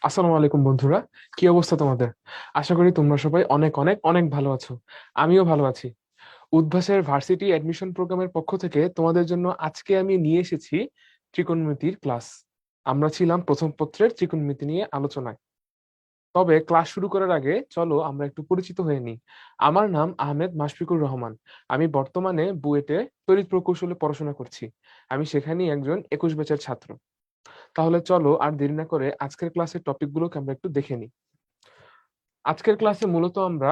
আসসালামু আলাইকুম বন্ধুরা। কি অবস্থা তোমাদের? আশা করি তোমরা সবাই অনেক অনেক অনেক ভালো আছো। আমিও ভালো আছি। উদ্ভাসের ভার্সিটি অ্যাডমিশন প্রোগ্রামের পক্ষ থেকে তোমাদের জন্য আজকে আমি নিয়ে এসেছি ত্রিকোণমিতির ক্লাস। আমরা ছিলাম প্রথম পত্রের ত্রিকোণমিতি নিয়ে আলোচনায়। তবে ক্লাস শুরু করার আগে চলো আমরা একটু পরিচিত হয়ে নিই। আমার নাম আহমেদ মাশফিকুর রহমান। আমি বর্তমানে বুয়েটে তড়িৎ প্রকৌশলে পড়াশোনা করছি। আমি সেখানেই একজন 21 ব্যাচের ছাত্র। তাহলে চলো আর দেরি না করে আজকের ক্লাসের টপিকগুলোকে আমরা একটু দেখে নিই। আজকের ক্লাসে মূলত আমরা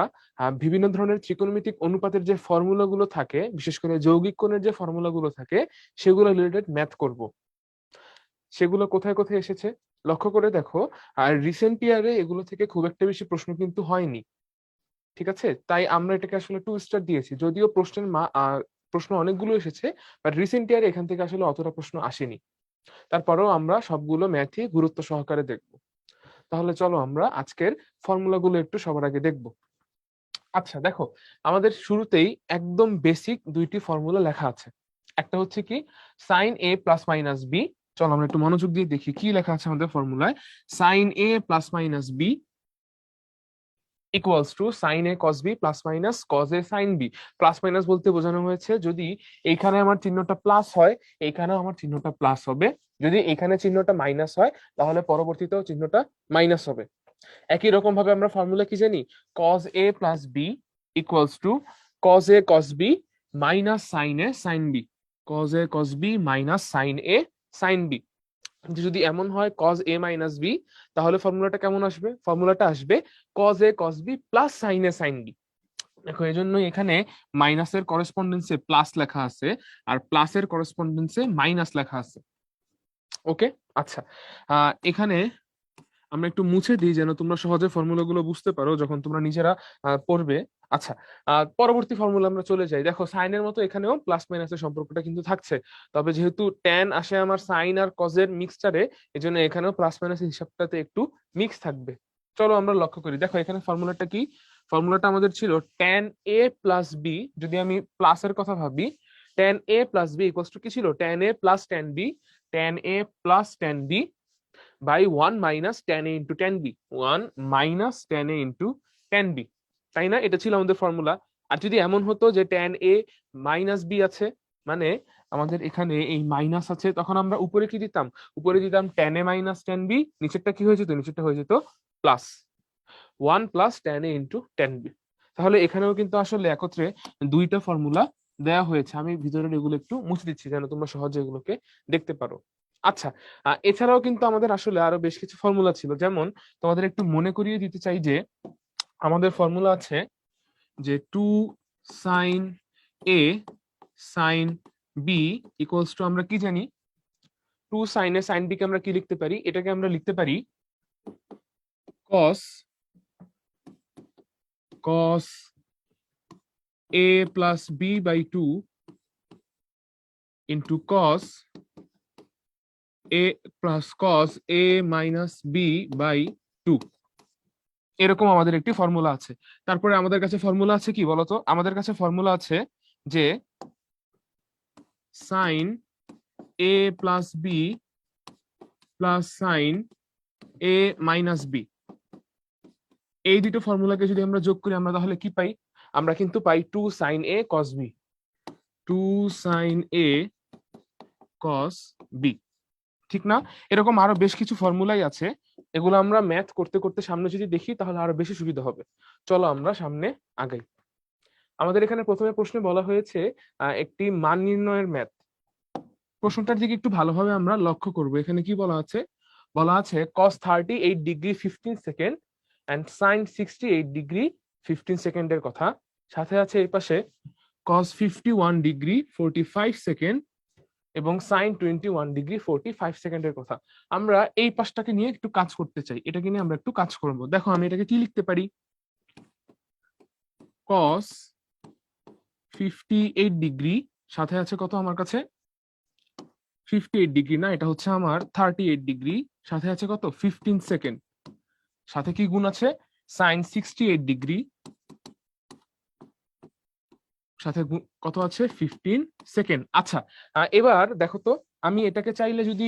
বিভিন্ন ধরনের ত্রিকোণমিতিক অনুপাতের যে ফর্মুলাগুলো থাকে, বিশেষ করে যৌগিক কোণের যে ফর্মুলাগুলো থাকে, সেগুলো রিলেটেড ম্যাথ করব। সেগুলো কোথায় কোথায় এসেছে লক্ষ্য করে দেখো। আর রিসেন্ট ইয়ারে এগুলো থেকে খুব একটা বেশি প্রশ্ন কিন্তু হয়নি। ঠিক আছে, তাই আমরা এটাকে আসলে 2 স্টার দিয়েছি, যদিও প্রশ্ন অনেকগুলো এসেছে, বাট রিসেন্ট ইয়ারে এখান থেকে আসলে অতটা প্রশ্ন আসেনি। তারপরেও আমরা সবগুলো ম্যাথই গুরুত্ব সহকারে দেখব। তাহলে চলো আমরা আজকের ফর্মুলাগুলো একটু সবার আগে দেখব। আচ্ছা দেখো, আমাদের শুরুতেই একদম বেসিক দুইটি ফর্মুলা লেখা আছে। একটা হচ্ছে কি, sign A plus minus B. চলো আমরা একটু মনোযোগ দিয়ে দেখি কি লেখা আছে আমাদের ফর্মুলায়। Sine A plus minus B equals to sine A cos B plus minus cos A sine B. Plus minus বলতে বোঝানো হয়েছে, যদি এইখানে আমার চিহ্নটা প্লাস হয়, এইখানেও আমার চিহ্নটা প্লাস হবে। যদি এখানে চিহ্নটা মাইনাস হয়, তাহলে পরবর্তীতেও চিহ্নটা মাইনাস হবে। একই রকম ভাবে আমরা ফর্মুলা কি জানি, cos a plus B equals to cos a cos b minus sine A sine B. cos a cos b minus sine A sine B. যদি এমন হয় cos a মাইনাস বি, তাহলে ফর্মুলাটা কেমন আসবে? ফর্মুলাটা আসবে cos a cos b plus sine A sine B. দেখো, এই জন্যই এখানে মাইনাসের করেসপন্ডেন্সে প্লাস লেখা আছে, আর প্লাসের করেসপন্ডেন্সে মাইনাস লেখা আছে। ওকে। আচ্ছা, এখানে আমরা একটু মুছে দিই যেন তোমরা সহজে ফর্মুলাগুলো বুঝতে পারো যখন তোমরা নিজেরা পড়বে। আচ্ছা, পরবর্তী ফর্মুলা আমরা চলে যাই। দেখো, সাইনের মতো এখানেও প্লাস মাইনাসের সম্পর্কটা কিন্তু থাকছে। তবে যেহেতু ট্যান আসে আমার সাইন আর কজের মিক্সচারে, এই জন্য এখানেও প্লাস মাইনাসের হিসাবটাতে একটু মিক্স থাকবে। চলো আমরা লক্ষ্য করি। দেখো এখানে ফর্মুলাটা কি। ফর্মুলাটা আমাদের ছিল ট্যান এ প্লাস বি। যদি আমি প্লাসের কথা ভাবি, tan A plus B equals to কি ছিল, tan A plus tan B. Tan A plus tan B by 1 - tan a into tan B. 1 - tan a into tan B. তাই না? এটা ছিল আমাদের ফর্মুলা। আর যদি এমন হতো যে ট্যান এ মাইনাস বি আছে, মানে আমাদের এখানে এই মাইনাস আছে, তখন আমরা উপরে কি দিতাম? উপরে দিতাম tan A minus tan B. নিচেরটা কি হয়ে যেত? নিচেরটা হয়ে যেত plus 1 + tan a into tan B. তাহলে এখানেও কিন্তু আসলে একত্রে দুইটা ফর্মুলা দেয়া হয়েছে। আমি ভিতরের এগুলো একটু মুছে দিচ্ছি যেন তোমরা সহজে এগুলোকে দেখতে পারো। আচ্ছা, এছাড়াও কিন্তু আমাদের আসলে আরো বেশ কিছু ফর্মুলা ছিল। যেমন তোমাদের একটু মনে করিয়ে দিতে চাই যে আমাদের ফর্মুলা আছে যে 2 sin a sin b equals two, আমরা কি জানি, 2 sin a sin b কে আমরা কি লিখতে পারি? এটাকে আমরা লিখতে পারি cos a plus b by 2 into cos a minus b by 2। এরকম আমাদের একটি ফর্মুলা আছে। তারপরে আমাদের কাছে ফর্মুলা আছে কি বলতো? আমাদের কাছে ফর্মুলা আছে যে sine a plus B plus sine a minus B. এই দুটো ফর্মুলাকে যদি আমরা যোগ করি, আমরা তাহলে কি পাই? আমরা কিন্তু পাই 2 sin a cos b। 2 sin a cos b, ঠিক না? এরকম আরো বেশ কিছু ফর্মুলাই আছে। এগুলো আমরা ম্যাথ করতে করতে সামনে যদি দেখি তাহলে আরো বেশি সুবিধা হবে। চলো আমরা সামনে আগাই। আমাদের এখানে প্রথমে প্রশ্নে বলা হয়েছে একটি মান নির্ণয়ের ম্যাথ। প্রশ্নটার দিকে একটু ভালোভাবে আমরা লক্ষ্য করব। এখানে কি বলা আছে? বলা আছে cos 38 degree 15 second and sine 68 degree 15 সেকেন্ডের কথা। সাথে আছে এই পাশে cos 51 ডিগ্রি 45 সেকেন্ড এবং সাইন 21 ডিগ্রি 45 সেকেন্ডের কথা। আমরা এই পাশটাকে নিয়ে একটু কাজ করতে চাই। এটাকে নিয়ে আমরা একটু কাজ করব। দেখো আমি এটাকে কি লিখতে পারি? cos 58 ডিগ্রি, সাথে আছে কত আমার কাছে? 58 ডিগ্রি না, এটা হচ্ছে আমার 38 ডিগ্রি, সাথে আছে কত? 15 সেকেন্ড। সাথে কি গুণ আছে? সাইন 68 ডিগ্রি, সাথে কত আছে? 15 সেকেন্ড। আচ্ছা, এবার দেখো তো, আমি এটাকে চাইলে যদি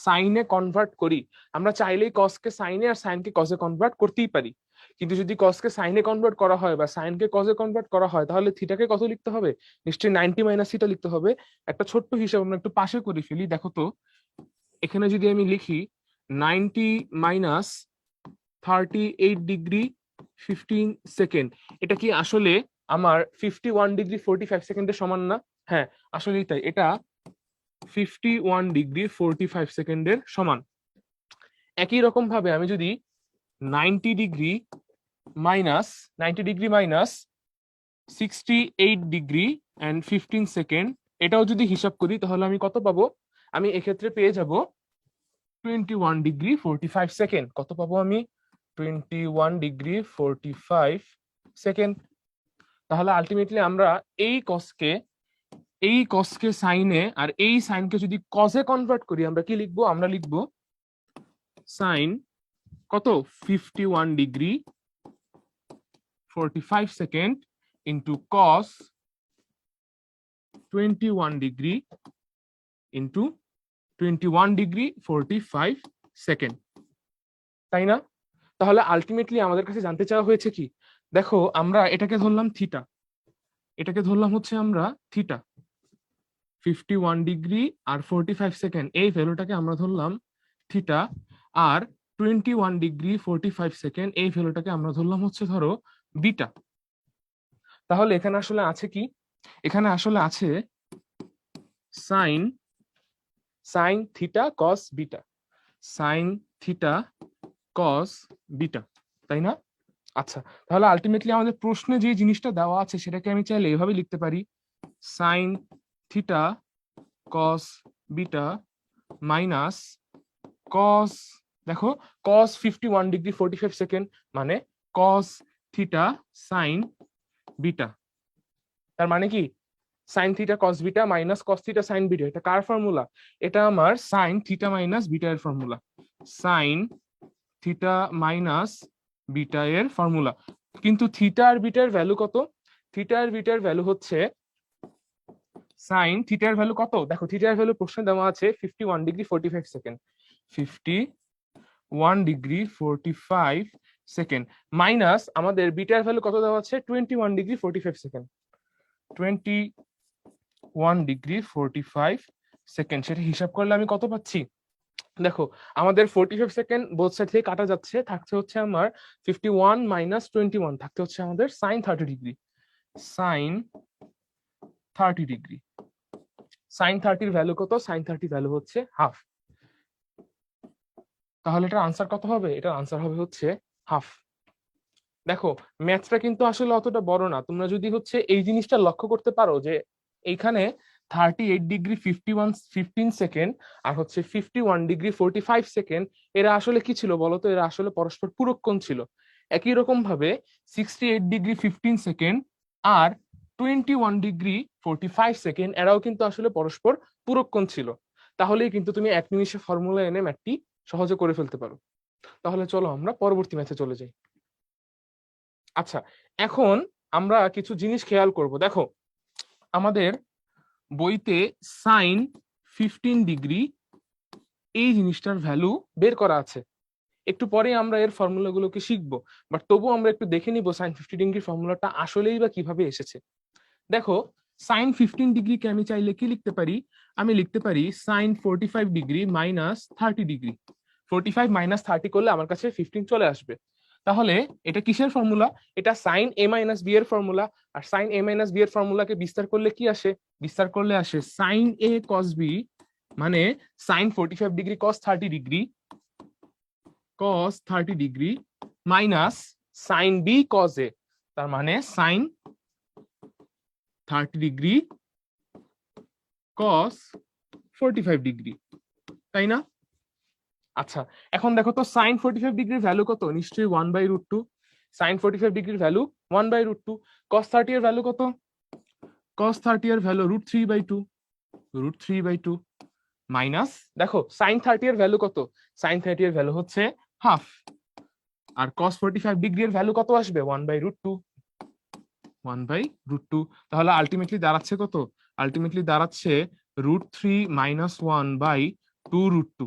সাইনে কনভার্ট করি, আমরা চাইলেই কসকে সাইনে আর সাইনকে কজে কনভার্ট করতেই পারি। কিন্তু যদি কসকে সাইনে কনভার্ট করা হয় বা সাইনকে কজে কনভার্ট করা হয়, তাহলে থিটাকে কত লিখতে হবে? নিশ্চয়ই 90 মাইনাস থিটা লিখতে হবে। একটা ছোট্ট হিসাব আমরা একটু পাশে করে ফেলি। দেখো তো, এখানে যদি আমি লিখি 90 মাইনাস 38 ডিগ্রি 15 সেকেন্ড, এটা কি আসলে আমার 51 ডিগ্রি 45 সেকেন্ডের সমান না? হ্যাঁ, আসলেই তাই, এটা 51 ডিগ্রি 45 সেকেন্ডের সমান। একই রকম ভাবে আমি যদি 90 degree minus 68 degree and 15 second, এটাও যদি হিসাব করি, তাহলে আমি কত পাবো? আমি এক্ষেত্রে পেয়ে যাব 21 ডিগ্রি 45 সেকেন্ড। কত পাবো আমি? 21 ডিগ্রি 45 সেকেন্ড। তাহলে আলটিমেটলি আমরা এই কসকে সাইনে আর এই সাইনকে যদি কজে কনভার্ট করি, আমরা কি লিখবো? আমরা লিখবো সাইন কত 51 degree 45 second into cos 21 degree into 21 degree 45 second, তাই না? তাহলে আলটিমেটলি আমাদের কাছে জানতে চাওয়া হয়েছে কি? দেখো, আমরা এটাকে ধরলাম থিটা, এটাকে ধরলাম হচ্ছে আমরা থিটা, 51 ডিগ্রি আর 45 সেকেন্ড, এই ভ্যালুটাকে আমরা ধরলাম থিটা। আর 21 ডিগ্রি 45 সেকেন্ড, এই ভ্যালুটাকে আমরা ধরলাম হচ্ছে ধরো বিটা। তাহলে এখানে আসলে আছে কি? এখানে আসলে আছে sine sine theta cos beta, sine theta cos beta, তাই না? আচ্ছা, তাহলে আলটিমেটলি আমাদের প্রশ্নে যে জিনিসটা দেওয়া আছে সেটাকে আমি চাইলে এভাবে লিখতে পারি, sign theta cos beta minus cos, দেখো, কস 51 ডিগ্রি 45 সেকেন্ড মানে কস থিটা সাইন বিটা। তার মানে কি? Sine theta cos beta minus cos theta sine beta, এটা কার ফর্মুলা? এটা আমার সাইন থিটা মাইনাস বিটা এর formula, sign theta minus beta এর ফর্মুলা। কিন্তু থিটা আর বিটার ভ্যালু কত? থিটা আর বিটার ভ্যালু হচ্ছে সাইন থিটার ভ্যালু কত? দেখো, থিটার ভ্যালু প্রশ্নে দেওয়া আছে 51 degree 45 second, 51 degree 45 second minus আমাদের বিটার ভ্যালু কত দেওয়া আছে? 21 ডিগ্রি 45 সেকেন্ড, 21 ডিগ্রি 45 সেকেন্ড। সেটা হিসাব করলে আমি কত পাচ্ছি? দেখো, আমাদের 45 সেকেন্ড বোথ সাইড থেকে কাটা যাচ্ছে, থাকছে হচ্ছে আমার 51 মাইনাস 21, থাকতে হচ্ছে আমাদের sine 30 degree, sine 30 degree. Sine 30 value কত? সাইন 30 ভ্যালু হচ্ছে হাফ। তাহলে এটার আনসার কত হবে? এটার আনসার হবে হচ্ছে হাফ। দেখো, ম্যাথটা কিন্তু আসলে অতটা বড় না। তোমরা যদি হচ্ছে এই জিনিসটা লক্ষ্য করতে পারো যে এইখানে 38 ডিগ্রি 15 সেকেন্ড আর হচ্ছে 51 ডিগ্রি 45 সেকেন্ড, এরা আসলে কি ছিল বলতো? এরা আসলে পরস্পর পূরককোণ ছিল। একই রকম ভাবে 68 ডিগ্রি 15 সেকেন্ড আর 21 ডিগ্রি 45 সেকেন্ড, এরাও কিন্তু আসলে পরস্পর পূরককোণ ছিল। তাহলেই কিন্তু তুমি এক নিমিষে ফর্মুলা এনে ম্যাথটি সহজে করে ফেলতে পারো। তাহলে চলো আমরা পরবর্তী ম্যাথে চলে যাই। আচ্ছা, এখন আমরা কিছু জিনিস খেয়াল করব। দেখো, আমাদের বইতে সাইন 15 ডিগ্রি এই জিনিসটার ভ্যালু বের করা আছে। একটু পরে আমরা এর ফর্মুলাগুলোকে শিখবো, বাট তবু আমরা একটু দেখে নিব সাইন 15 ডিগ্রির ফর্মুলাটা আসলেই বা কিভাবে এসেছে। দেখো, সাইন 15 ডিগ্রিকে আমি চাইলে কি লিখতে পারি? আমি লিখতে পারি sine 45 degree minus 30 degree. 45 minus 30 করলে আমার কাছে 15 চলে আসবে। তাহলে এটা কিসের ফর্মুলা? এটা সাইন এ মাইনাস বি এর ফর্মুলা। আর সাইন এ মাইনাস বি এর ফর্মুলাকে বিস্তার করলে কি আসে? বিস্তার করলে আসে সাইন এ কস বি, মানে sine 45 degree cos 30 degree minus sine B cos A, তার মানে সাইন 30 ডিগ্রি কস 45 ডিগ্রি, তাই না? আচ্ছা, এখন দেখো তো সাইন 45 ডিগ্রির ভ্যালু কত? নিশ্চয়ই 1/√2। সাইন 45 ডিগ্রির ভ্যালু 1/√2। কস 30 এর ভ্যালু কত? কস 30 এর ভ্যালু √3/2 মাইনাস, দেখো সাইন 30 এর ভ্যালু কত? সাইন 30 এর ভ্যালু হচ্ছে হাফ। আর কস 45 ডিগ্রি এর ভ্যালু কত আসবে? 1/√2। তাহলে আলটিমেটলি দাঁড়াচ্ছে কত? আলটিমেটলি দাঁড়াচ্ছে √3 - 1/2 2√2।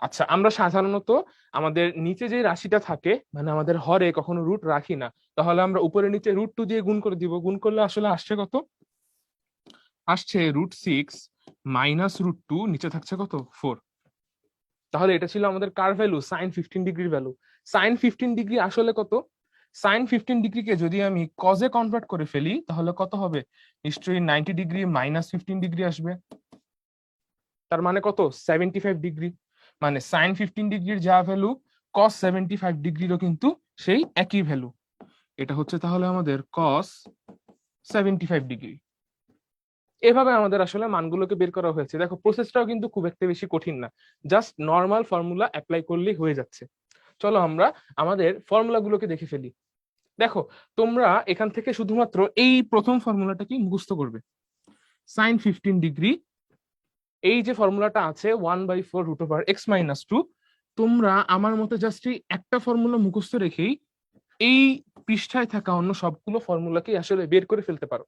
আচ্ছা, আমরা সাধারণত আমাদের নিচে যে রাশিটা থাকে মানে আমাদের হরে কখনো রুট রাখি না, তাহলে আমরা উপরে নিচে √2 দিয়ে গুণ করে দিব। গুণ করলে আসলে আসছে কত? আসছে √6 মাইনাস √2, নিচে থাকছে কত? 4। তাহলে এটা ছিল আমাদের কার ভ্যালু? সাইন 15 ডিগ্রির ভ্যালু। সাইন 15 ডিগ্রি আসলে কত? সাইন 15 ডিগ্রিকে যদি আমি কজে কনভার্ট করে ফেলি তাহলে কত হবে? নিশ্চয়ই 90 ডিগ্রি মাইনাস 15 ডিগ্রি আসবে। তার মানে কত? 75 ডিগ্রি। মানে সাইন 15 ডিগ্রির যা ভ্যালু, কস 75 ডিগ্রিরও কিন্তু সেই একই ভ্যালু। এটা হচ্ছে তাহলে আমাদের কস 75 ডিগ্রি। এভাবে আমাদের আসলে মানগুলোকে বের করা হয়েছে। দেখো প্রসেসটাও কিন্তু খুব একটা বেশি কঠিন না, জাস্ট নর্মাল ফর্মুলা অ্যাপ্লাই করলেই হয়ে যাচ্ছে। চলো আমরা আমাদের ফর্মুলা গুলোকে দেখে ফেলি। দেখো তোমরা এখান থেকে শুধুমাত্র এই প্রথম ফর্মুলাটাকে মুখস্থ করবে। সাইন 15 ডিগ্রি, এই যে ফর্মুলাটা আছে 1/4√(x-2), তোমরা আমার মতে জাস্ট এই একটা ফর্মুলা মুখস্থ রেখেই এই পৃষ্ঠায় থাকা অন্য সবগুলো ফর্মুলাকে আসলে বের করে ফেলতে পারো।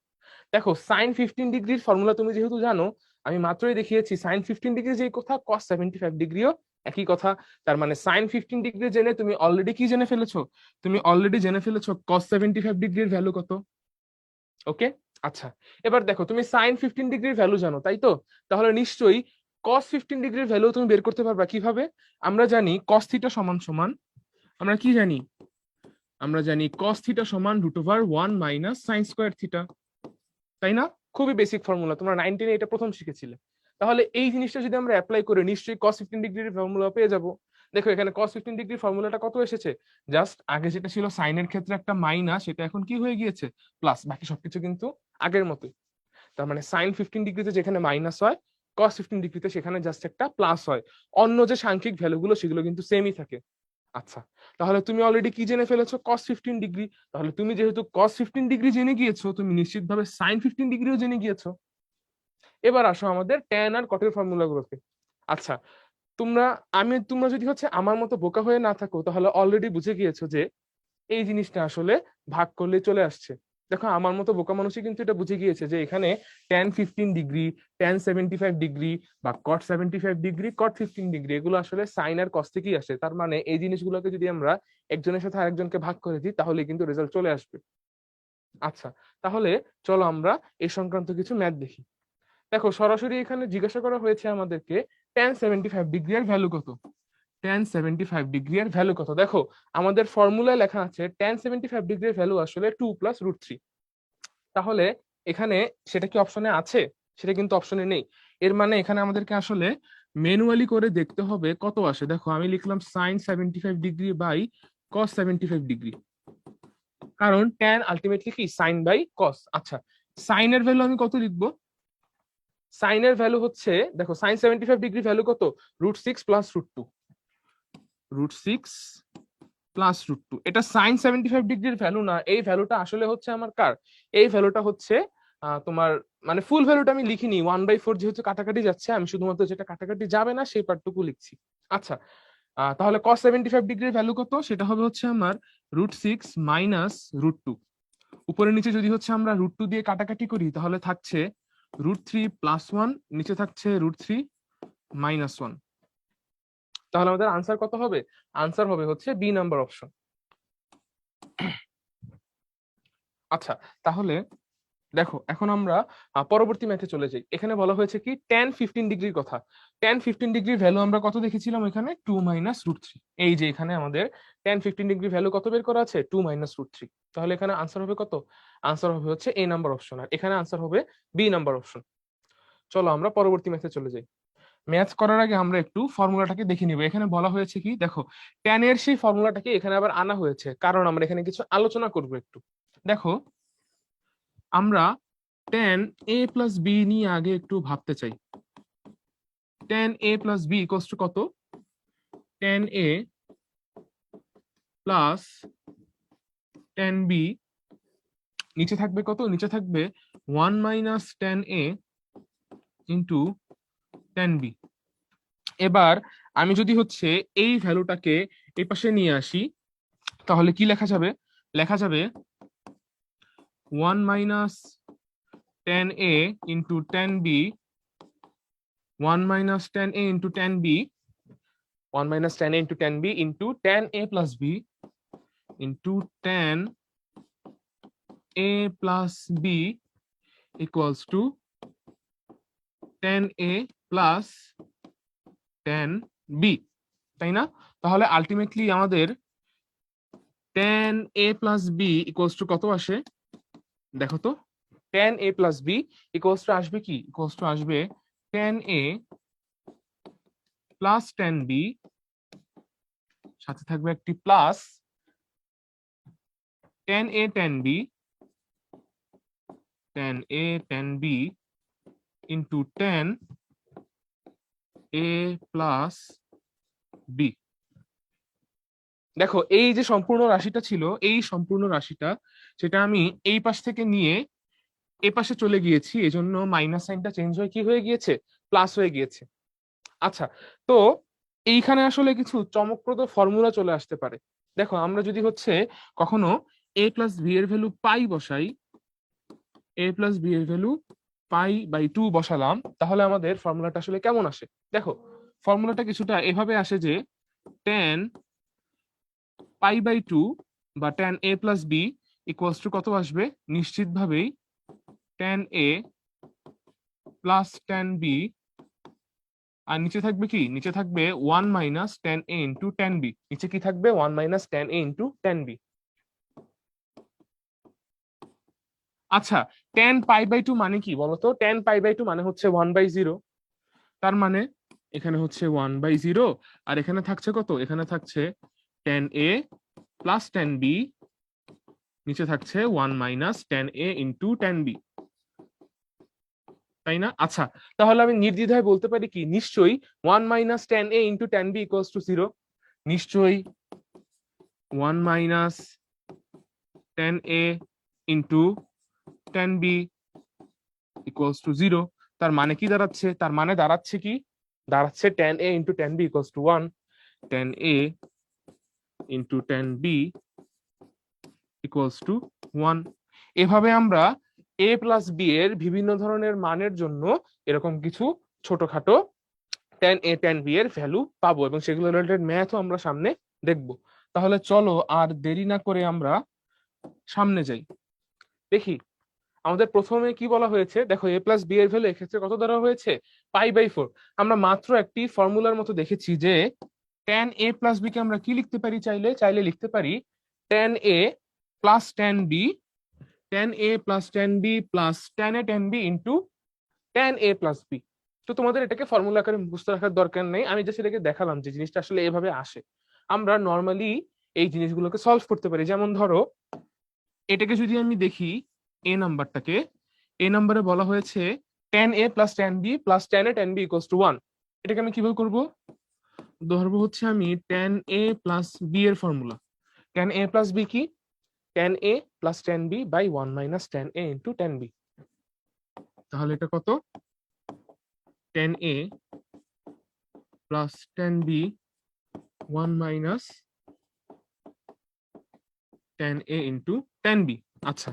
দেখো সাইন 15 ডিগ্রির ফর্মুলা তুমি যেহেতু জানো, আমি মাত্রই দেখিয়েছি সাইন 15 ডিগ্রি যে কথা, কস 75 ডিগ্রিও একই কথা। তার মানে সাইন 15 ডিগ্রি জেনে তুমি অলরেডি কি জেনে ফেলেছো? তুমি অলরেডি জেনে ফেলেছো কস 75 ডিগ্রির ভ্যালু কত। ওকে, আচ্ছা। এবার দেখো তুমি সাইন 15 ডিগ্রির ভ্যালু জানো, তাই তো? তাহলে নিশ্চয়ই কস 15 ডিগ্রির ভ্যালু তুমি বের করতে পারবা। কিভাবে? আমরা জানি কস থিটা সমান সমান, আমরা কি জানি? আমরা জানি কস থিটা সমান √1 মাইনাস সাইন স্কোয়ার থিটা, তাই না? খুবই বেসিক ফর্মুলা, তোমরা 9-10 এটা প্রথম শিখেছিলে। তাহলে এই জিনিসটা যদি আমরা অ্যাপ্লাই করি নিশ্চয়ই cos 15 ডিগ্রির ফর্মুলা পেয়ে যাব। দেখো এখানে cos 15 ডিগ্রির ফর্মুলাটা কত এসেছে? জাস্ট আগে যেটা ছিল সাইনের ক্ষেত্রে একটা মাইনাস, সেটা এখন কি হয়ে গিয়েছে? প্লাস। বাকি সবকিছু কিন্তু আগের মতোই। তার মানে সাইন 15 ডিগ্রিতে যেখানে মাইনাস হয়, cos 15 ডিগ্রিতে সেখানে জাস্ট একটা প্লাস হয়। অন্য যে সাংখ্যিক ভ্যালুগুলো সেগুলো কিন্তু সেমই থাকে। আচ্ছা, তাহলে তুমি অলরেডি কি জেনে ফেলেছো? cos 15 degree. তাহলে তুমি যেহেতু cos 15 ডিগ্রি জেনে গিয়েছো, তুমি নিশ্চিতভাবে সাইন 15 ডিগ্রিও জেনে গিয়েছো। এবার আসো আমাদের ট্যান আর কটের ফর্মুলা গুলোকে। আচ্ছা, তোমরা যদি হচ্ছে আমার মতো বোকা হয়ে না থাকো তাহলে অলরেডি বুঝে গিয়েছো যে এই জিনিসটা আসলে ভাগ করলে চলে আসছে। দেখো আমার মতো বোকা মানুষই কিন্তু এটা বুঝে গিয়েছে যে এখানে tan 15 ডিগ্রি, tan 75 ডিগ্রি বা cot 75 ডিগ্রি, cot 15 ডিগ্রি, এগুলো আসলে সাইন আর কস থেকেই আসে। তার মানে এই জিনিসগুলোকে যদি আমরা একজনের সাথে আরেকজনকে ভাগ করে দিই তাহলে কিন্তু রেজাল্ট চলে আসবে। আচ্ছা, তাহলে চলো আমরা এই সংক্রান্ত কিছু ম্যাথ দেখি। দেখো সরাসরি এখানে জিজ্ঞাসা করা হয়েছে আমাদেরকে tan 75 ডিগ্রি এর ভ্যালু কত। tan 75 ডিগ্রি এর ভ্যালু কত? দেখো আমাদের ফর্মুলায় লেখা আছে tan 75 ডিগ্রি এর ভ্যালু আসলে 2 + √3। তাহলে এখানে সেটা কি অপশনে আছে? সেটা কিন্তু অপশনে নেই। এর মানে এখানে আমাদেরকে আসলে ম্যানুয়ালি করে দেখতে হবে কত আসে। দেখো আমি লিখলাম sin 75 degree by cos 75 degree, কারণ tan আলটিমেটলি কি সাইন বাই কস। আচ্ছা, সাইনের ভ্যালু আমি কত লিখবো? সাইনের ভ্যালু হচ্ছে, দেখো সাইন 75 ডিগ্রি ভ্যালু কত? √6 + √2। √6 + √2, এটা সাইন 75 ডিগ্রির ভ্যালু না। এই ভ্যালুটা আসলে হচ্ছে আমার কার? এই ভ্যালুটা হচ্ছে তোমার, মানে ফুল ভ্যালুটা আমি লিখিনি, 1/4 যেহেতু কাটাকাটি যাচ্ছে, আমি শুধুমাত্র যেটা কাটাকাটি যাবে না সেই পার্টটুকু লিখছি। আচ্ছা, তাহলে cos 75 ডিগ্রির ভ্যালু কত? সেটা হবে হচ্ছে আমার √6 মাইনাস √2। উপরে নিচে যদি হচ্ছে আমরা √2 দিয়ে কাটাকাটি করি তাহলে থাকছে √3 + 1, নিচে থাকছে √3 - 1। তাহলে আমাদের আনসার কত হবে? আনসার হবে হচ্ছে বি নাম্বার অপশন। আচ্ছা, তাহলে দেখো এখন আমরা পরবর্তী ম্যাথে চলে যাই। এখানে বলা হয়েছে কি tan 15 ডিগ্রির কথা। tan 15 ডিগ্রির ভ্যালু আমরা কত দেখেছিলাম? এখানে 2 - √3। এই যে এখানে আমাদের tan 15 ডিগ্রি ভ্যালু কত বের করা আছে? 2 - √3। তাহলে এখানে আনসার হবে কত? আনসার হবে হচ্ছে এ নাম্বার অপশন, আর এখানে আনসার হবে বি নাম্বার অপশন। চলো আমরা পরবর্তী ম্যাথে চলে যাই। ম্যাথ করার আগে আমরা একটু ফর্মুলাটাকে দেখে নিব। এখানে বলা হয়েছে কি, দেখো tan এর সেই ফর্মুলাটাকে এখানে আবার আনা হয়েছে, কারণ আমরা এখানে কিছু আলোচনা করব একটু। দেখো আমরা tan a + b নিয়ে আগে একটু ভাবতে চাই। tan a + b = কত? tan a + tan b, নিচে থাকবে কত? নিচে থাকবে 1 - tan a * tan b। এবার আমি যদি হচ্ছে এই ভ্যালুটাকে এই পাশে নিয়ে আসি তাহলে কি লেখা যাবে? লেখা যাবে 1 - tan a * tan b 1 minus tan A into tan B, 1 minus tan A into tan B into tan A plus B into tan A plus B equals to tan A plus tan B, তাই না? তাহলে ultimately আমাদের tan A plus B equals to কত আসে দেখো তো, tan A plus B equals to আসবে কি, equals to আসবে tan A plus tan B, সাথে থাকবে একটি plus tan A tan B, tan A tan B into tan A plus B। দেখো এই যে সম্পূর্ণ রাশিটা ছিল, এই সম্পূর্ণ রাশিটা সেটা আমি এই পাশ থেকে নিয়ে এ পাশে চলে গিয়েছি, এজন্য মাইনাস সাইনটা চেঞ্জ হয়ে কি হয়ে গিয়েছে, প্লাস হয়ে গিয়েছে। আচ্ছা, তো এইখানে আসলে কিছু চমকপ্রদ ফর্মুলা চলে আসতে পারে। দেখো আমরা যদি হচ্ছে কখনো a প্লাস বি এর ভ্যালু পাই বসাই, a প্লাস বি এর ভ্যালু পাই/2 বসালাম, তাহলে আমাদের ফর্মুলাটা আসলে কেমন আসে দেখো। ফর্মুলাটা কিছুটা এভাবে আসে যে tan পাই/2 বা tan a plus B equals to কত আসবে, নিশ্চিতভাবেই tan a plus tan b, আর নিচে থাকবে কি, নিচে থাকবে 1 minus tan a into tan b, নিচে কি থাকবে 1 minus tan a into tan b। আচ্ছা, tan পাই/2 মানে কি বলতো, tan পাই/2 মানে হচ্ছে 1/0, তার মানে এখানে হচ্ছে 1/0, আর এখানে থাকছে কত, এখানে থাকছে tan a plus tan b, নিচে থাকছে 1 minus tan a into tan b, তাই না? আচ্ছা, তাহলে আমি নির্দ্বিধায় বলতে পারি কি, নিশ্চয়ই 1 minus tan a into tan b equals two 0, নিশ্চয়ই 1 minus tan a into tan b equals two 0। তার মানে কি দাঁড়াচ্ছে, তার মানে দাঁড়াচ্ছে কি, দাঁড়াচ্ছে tan a into tan b equals to 1, tan a into tan b equals to 1। এভাবে আমরা a প্লাস b এর বিভিন্ন ধরনের মানের জন্য এরকম কিছু ছোটখাটো tan a tan b এর ভ্যালু পাবো, এবং সেগুলো রিলেটেড ম্যাথও আমরা সামনে দেখব। তাহলে চলো আর দেরি না করে আমরা সামনে যাই, দেখি আমাদের প্রথমে কি বলা হয়েছে। দেখো a প্লাস বি এর ভ্যালু এক্ষেত্রে কত ধরা হয়েছে, পাই/4। আমরা মাত্র একটি ফর্মুলার মতো দেখেছি যে tan a প্লাস বি কে আমরা কি লিখতে পারি, চাইলে চাইলে লিখতে পারি tan a plus tan b, tan a plus tan b plus tan a tan b into tan a plus b। তো তোমাদের এটাকে ফর্মুলা আকারে মুখস্থ রাখার দরকার নেই, আমি জাস্ট এটাকে দেখালাম যে জিনিসটা আসলে এভাবে আসে। আমরা নর্মালি এই জিনিসগুলোকে সলভ করতে পারি। যেমন ধরো এটাকে যদি আমি দেখি, এ নাম্বারটাকে, এ নাম্বারে বলা হয়েছে tan a plus tan b plus tan a tan b equals to 1। এটাকে আমি কিভাবে করব, ধরবো হচ্ছে আমি tan a প্লাস b এর formula. tan a plus b কি, tan a plus tan b by 1 minus tan a into tan b। তাহলে এটা কত, tan a plus tan b 1 minus tan a into tan b। আচ্ছা,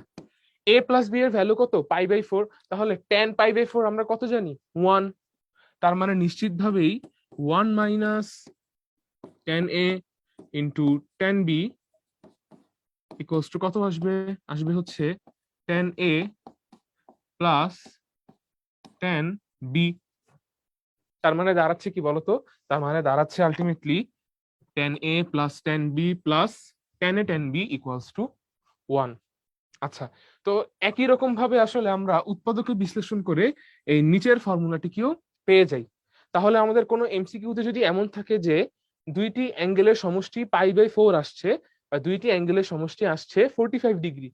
a plus b এর value কত, পাই/4, তাহলে tan পাই/4 আমরা কত জানি, 1। তার মানে নিশ্চিতভাবেই 1 minus tan a into tan b equals to কত আসবে, আসবে হচ্ছে tan a plus tan b। তার মানে দাঁড়াচ্ছে কি বলতো, তার মানে দাঁড়াচ্ছে ultimately tan a plus tan b plus tan a tan b equals to 1। আচ্ছা, তো একই রকম ভাবে আসলে আমরা উৎপাদকে বিশ্লেষণ করে এই নিচের ফর্মুলাটিকেও পেয়ে যাই। তাহলে আমাদের কোনো এমসিকিউতে যদি এমন থাকে যে দুইটি অ্যাঙ্গেলের সমষ্টি পাই/4 আসছে, বা দুইটি অ্যাঙ্গেলের সমষ্টি আসছে 45 ডিগ্রি,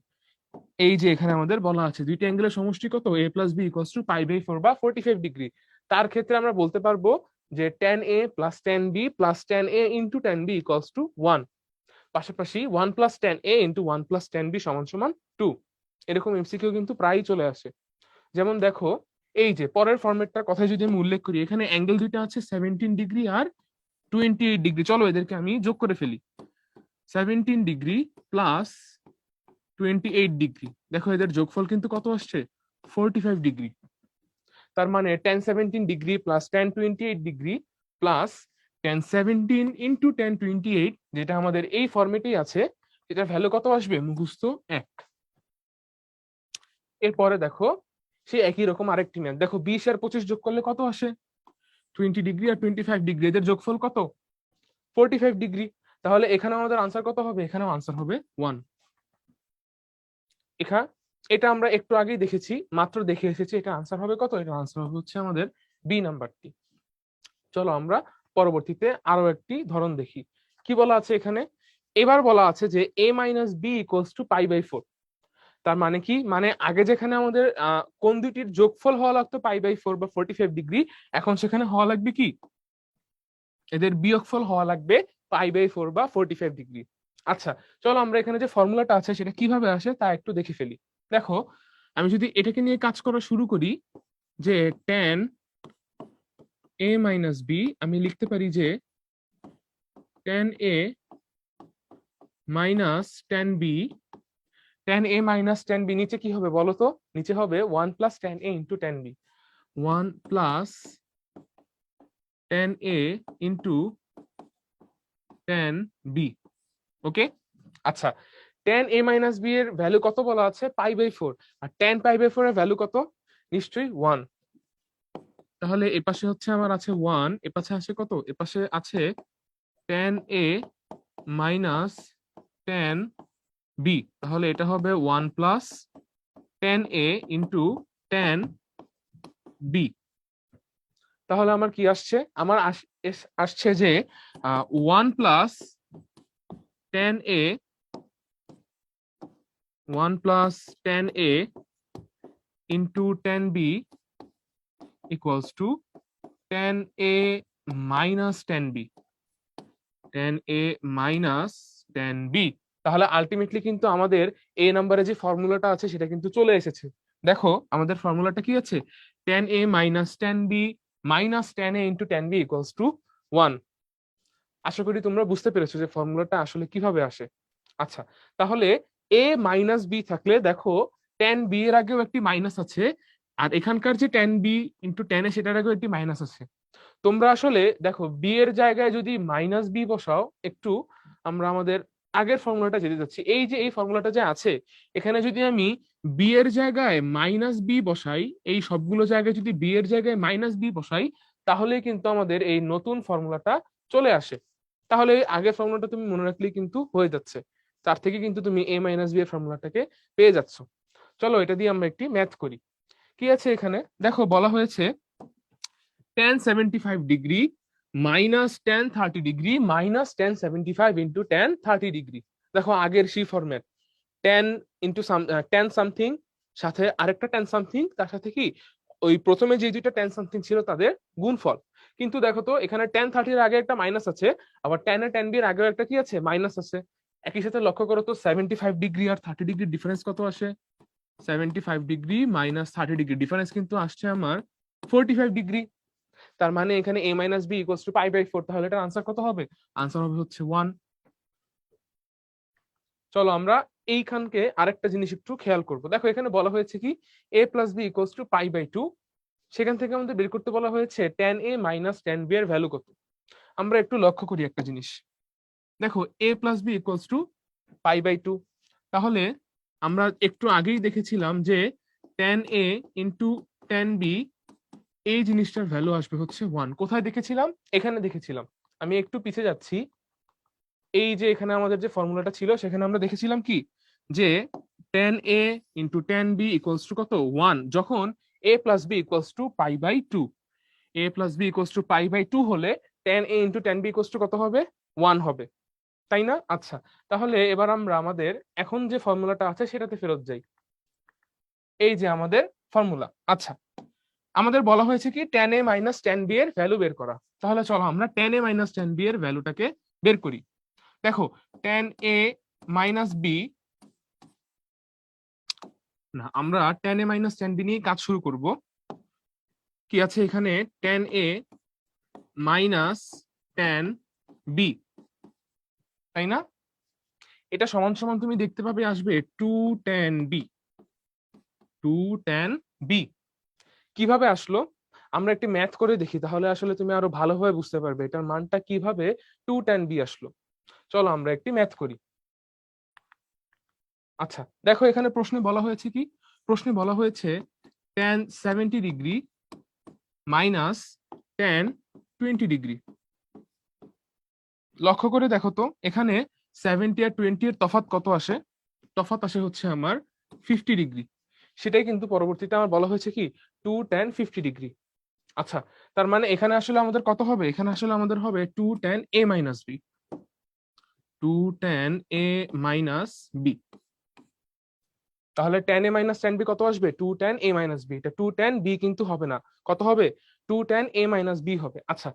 এই যে এখানে আমাদের বলা আছে দুইটি অ্যাঙ্গেলের সমষ্টি কত, a plus B equals to pi বা 45 ডিগ্রি, তার ক্ষেত্রে আমরা বলতে পারবো যে tan a plus tan b plus tan a into tan b equals to 1। পাশাপাশি 1 plus tan a into 1 plus tan b সমান সমান 2। এরকম এমসিকিউ কিন্তু প্রায়ই চলে আসে। যেমন দেখো এই যে পরের ফরম্যাটটার কথা যদি আমি উল্লেখ করি, এখানে অ্যাঙ্গেল দুইটা আছে 17 ডিগ্রি আর 28 ডিগ্রি। চলো এদেরকে আমি যোগ করে ফেলি, 17 ডিগ্রি প্লাস 28 ডিগ্রি, দেখো এদের যোগফল কিন্তু কত আসছে, 45 ডিগ্রি। তার মানে tan 17 degree plus tan 28 degree plus tan 17 into tan 28, যেটা আমাদের এই ফর্মেটেই আছে, এটা ভ্যালু কত আসবে মুখস্থ 1। এরপরে দেখো সে একই রকম আরেকটি ম্যাথ দেখো, 20 আর 25 যোগ করলে কত আসে? 20 ডিগ্রি আর 25 ডিগ্রি, এদের যোগফল কত? 45 ডিগ্রি। তাহলে এখানে আমাদের আনসার কত হবে? এখানেও আনসার হবে 1। এটা আমরা একটু আগেই দেখেছি, মাত্র দেখে এসেছি, এটা আনসার হবে কত? এটা আনসার হবে হচ্ছে আমাদের বি নাম্বারটি। চলো আমরা পরবর্তীতে আরো একটি ধরন দেখি। কি বলা আছে এখানে? এবার বলা আছে যে a minus B equals to π/4। তার মানে কি? মানে আগে যেখানে আমাদের কোন দুইটির যোগফল হওয়া লাগতো π/4 বা 45 ডিগ্রি, এখন সেখানে হওয়া লাগবে কি? এদের বিয়োগফল হওয়া লাগবে π/4 বা 45 ডিগ্রি। আচ্ছা, চলো আমরা এখানে যে ফর্মুলাটা আছে সেটা কিভাবে আসে তা একটু দেখে ফেলি। দেখো, আমি যদি এটাকে নিয়ে কাজ করা শুরু করি, যে tan a মাইনাস বি, আমি লিখতে পারি যে tan a minus tan b। tan a minus tan b নিচে কি হবে বলো তো? নিচে হবে 1 plus tan a into tan b। 1 plus tan a into tan b। Okay, আচ্ছা, tan a মাইনাস b এর ভ্যালু কত বলা আছে? π/4। আর tan π/4 এর ভ্যালু কত? নিশ্চয়ই 1। তাহলে এ পাশে হচ্ছে আমার আছে 1, এ পাশে আছে কত? এ পাশে আছে tan a minus tan b। তাহলে এটা হবে 1 plus tan a into tan b। তাহলে আমার কি আসছে? আমার আসছে যে 1 plus tan a 1 plus tan a into tan b equals two tan a minus tan b। tan a minus tan b। তাহলে আলটিমেটলি কিন্তু আমাদের এ নাম্বারে যে ফর্মুলাটা আছে সেটা কিন্তু চলে এসেছে। দেখো আমাদের ফর্মুলাটা কি আছে? tan a minus tan b minus tan a into tan b equals to 1। আশা করি তোমরা বুঝতে পেরেছো যে ফর্মুলাটা আসলে কিভাবে আসে। আচ্ছা, তাহলে a মাইনাস b থাকলে দেখো tan b এর আগেও একটি মাইনাস আছে, আর এখানকার যে tan b into tan a সেটার আগেও একটি মাইনাস আছে। তোমরা আসলে দেখো বি এর জায়গায় যদি মাইনাস বি বসাও, একটু আমরা আমাদের আগের ফর্মুলাটা যেতে যাচ্ছি, এই যে এই ফর্মুলাটা যে আছে, এখানে যদি আমি বি এর জায়গায় মাইনাস বি বসাই, এই সবগুলো জায়গায় যদি বি এর জায়গায় মাইনাস বি বসাই, তাহলে কিন্তু আমাদের এই নতুন ফর্মুলাটা চলে আসে। তাহলে আগের ফর্মুলাটা তুমি মনে রাখলেই কিন্তু হয়ে যাচ্ছে, তার থেকে কিন্তু তুমি এ মাইনাস বি এর ফর্মুলাটাকে পেয়ে যাচ্ছ। চলো এটা দিয়ে আমরা একটি ম্যাথ করি। কি আছে এখানে? দেখো বলা হয়েছে tan 75 degree minus tan 30 degree minus tan 75 into tan 30 degree. দেখো আগের সেই format, tan into tan something সাথে আরেকটা tan সামথিং, তার সাথে কি ওই প্রথমে যে দুইটা tan সামথিং ছিল তাদের গুণফল। কিন্তু দেখো তো এখানে tan 30 এর আগে একটা মাইনাস আছে, আবার tan এর tan b এর আগেও একটা কি আছে? মাইনাস আছে। একই সাথে লক্ষ্য করো তো 75 ডিগ্রি আর 30 ডিগ্রি ডিফারেন্স কত আসে? 75 ডিগ্রি মাইনাস 30 ডিগ্রি ডিফারেন্স কিন্তু আসছে আমার 45 ডিগ্রি। তার মানে এখানে a minus B equals to π/4। তাহলে এটার আনসার কত হবে? আনসার হবে হচ্ছে 1। চলো আমরা এইখানকে আরেকটা জিনিস একটু খেয়াল করব। দেখো এখানে বলা হয়েছে কি a plus B equals to π/2। সেখান থেকে আমাদের বের করতে বলা হয়েছে tan a minus tan b এর ভ্যালু কত। আমরা একটু লক্ষ্য করি একটা জিনিস। দেখো a plus B equals to π/2। তাহলে আমরা একটু আগেই দেখেছিলাম যে tan a into tan b, এই জিনিসটার ভ্যালু আসবে হচ্ছে 1। কোথায় দেখেছিলাম? এখানে দেখেছিলাম। আমি একটু পিছিয়ে যাচ্ছি। এই যে এখানে আমাদের যে ফর্মুলাটা ছিল সেখানে আমরা দেখেছিলাম কি যে tan a into tan b equals to কত? 1। যখন a plus B equals to π/2, a plus B equals to π/2 হলে tan a into tan b equals to কত হবে? 1 হবে, তাই না? আচ্ছা, তাহলে এবার আমরা আমাদের এখন যে ফর্মুলাটা আছে সেটাতে ফেরত যাই। এই যে আমাদের ফর্মুলা। আচ্ছা, আমাদের বলা হয়েছে কি tan a minus tan b এর ভ্যালু বের করা। তাহলে চলো আমরা tan a minus tan b এর ভ্যালুটাকে বের করি। দেখো tan a মাইনাস b, না আমরা tan a minus tan b নিয়ে কাজ শুরু করব। কি আছে এখানে? tan a minus tan b, তাই না? এটা সমান সমান তুমি দেখতে পাবে আসবে 2 tan b, 2 tan b। কিভাবে আসলো আমরা একটি ম্যাথ করে দেখি, তাহলে আসলে তুমি আরো ভালোভাবে বুঝতে পারবে এটার মানটা কিভাবে 2 tan b আসলো। চলো আমরা একটি ম্যাথ করি। আচ্ছা দেখো এখানে প্রশ্নে বলা হয়েছে কি, প্রশ্নে বলা হয়েছে tan 70 degree minus tan 20 degree. লক্ষ্য করে দেখো তো এখানে 70 আর 20 এর তফাৎ কত আসে, তফাৎ আসে হচ্ছে আমার 50 ডিগ্রি। সেটাই কিন্তু পরবর্তীতে আমার বলা হয়েছে কি 2 tan 50 ডিগ্রি। আচ্ছা তার মানে এখানে আসলে আমাদের কত হবে, এখানে আসলে আমাদের হবে 2 tan a - b, 2 tan a - b। তাহলে tan a - tan b কত আসবে, 2 tan a - b। এটা 2 tan b কিন্তু হবে না, কত হবে 2 tan a - b হবে। আচ্ছা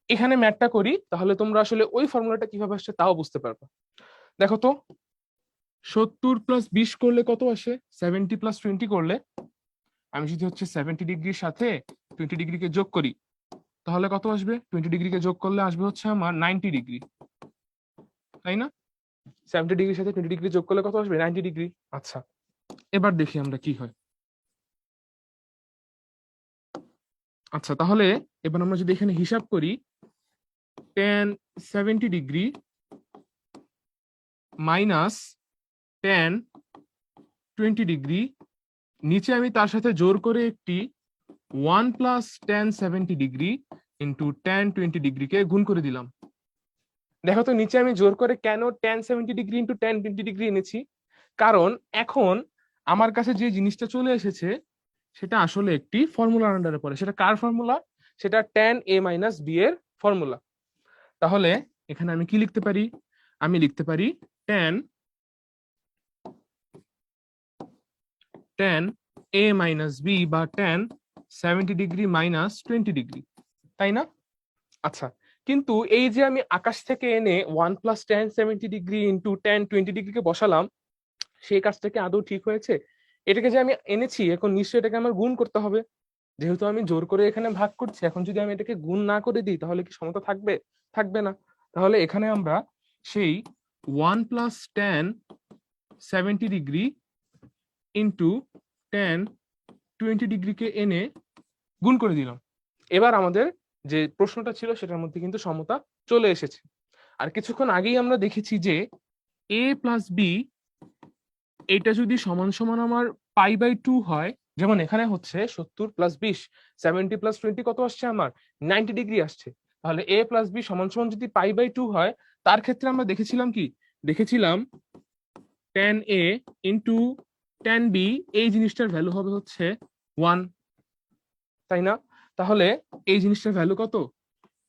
এখানে ম্যাথটা করি, তাহলে তোমরা আসলে ওই ফর্মুলাটা কিভাবে আসছে তাও বুঝতে পারবে। দেখো তো 70 + 20 করলে কত আসে, 70 + 20 করলে আমি যদি হচ্ছে 70 ডিগ্রির সাথে 20 ডিগ্রিকে যোগ করি তাহলে কত আসবে, 20 ডিগ্রিকে যোগ করলে আসবে হচ্ছে আমার 90 ডিগ্রি, তাই না? 70 ডিগ্রির সাথে 20 ডিগ্রি যোগ করলে কত আসবে, 90 ডিগ্রি। আচ্ছা এবার দেখি আমরা কি হয়। আচ্ছা তাহলে এবার আমরা যদি এখানে হিসাব করি tan 70 degree minus tan 20 degree, নিচে আমি তার সাথে জোর করে একটি 1 + tan 70 ডিগ্রি ইন্টু tan 20 ডিগ্রিকে গুণ করে দিলাম। দেখো তো নিচে আমি জোর করে কেন tan 70 degree into tan 20 degree এনেছি, কারণ এখন আমার কাছে যে জিনিসটা চলে এসেছে সেটা আসলে একটি ফর্মুলার আন্ডারে পড়ে। সেটা কার ফর্মুলা, সেটা tan a - b এর ফর্মুলা। তাহলে এখানে আমি কি লিখতে পারি, আমি লিখতে পারি tan tan a - b বা tan 70 ডিগ্রি মাইনাস 20 ডিগ্রি, তাই না? আচ্ছা কিন্তু এই যে আমি আকাশ থেকে এনে 1 + tan 70 ডিগ্রি ইন্টু tan 20 ডিগ্রিকে বসালাম, সেই কাজটা কি আদৌ ঠিক হয়েছে? এটাকে যে আমি এনেছি এখন নিশ্চয়ই এটাকে আমার গুণ করতে হবে। যেহেতু আমি জোর করে এখানে ভাগ করছি, এখন যদি আমি এটাকে গুণ না করে দিই তাহলে কি সমতা থাকবে, থাকবে না। তাহলে এখানে আমরা সেই 1 + tan 70 ডিগ্রি ইন্টু tan 20 ডিগ্রিকে এনে গুণ করে দিলাম। এবার আমাদের যে প্রশ্নটা ছিল সেটার মধ্যে কিন্তু সমতা চলে এসেছে। আর কিছুক্ষণ আগেই আমরা দেখেছি যে a প্লাস বি এটা যদি সমান সমান আমার π/2 হয়, যেমন এখানে হচ্ছে 70 + 20, 70 + 20 কত আসছে আমার 90 ডিগ্রি আসছে। তাহলে a প্লাস বি সমান সমান যদি π/2 হয়, তার ক্ষেত্রে আমরা দেখেছিলাম কি, দেখেছিলাম tan a into tan b, এই জিনিসটার ভ্যালু হবে হচ্ছে 1, তাই না? তাহলে এই জিনিসটার ভ্যালু কত,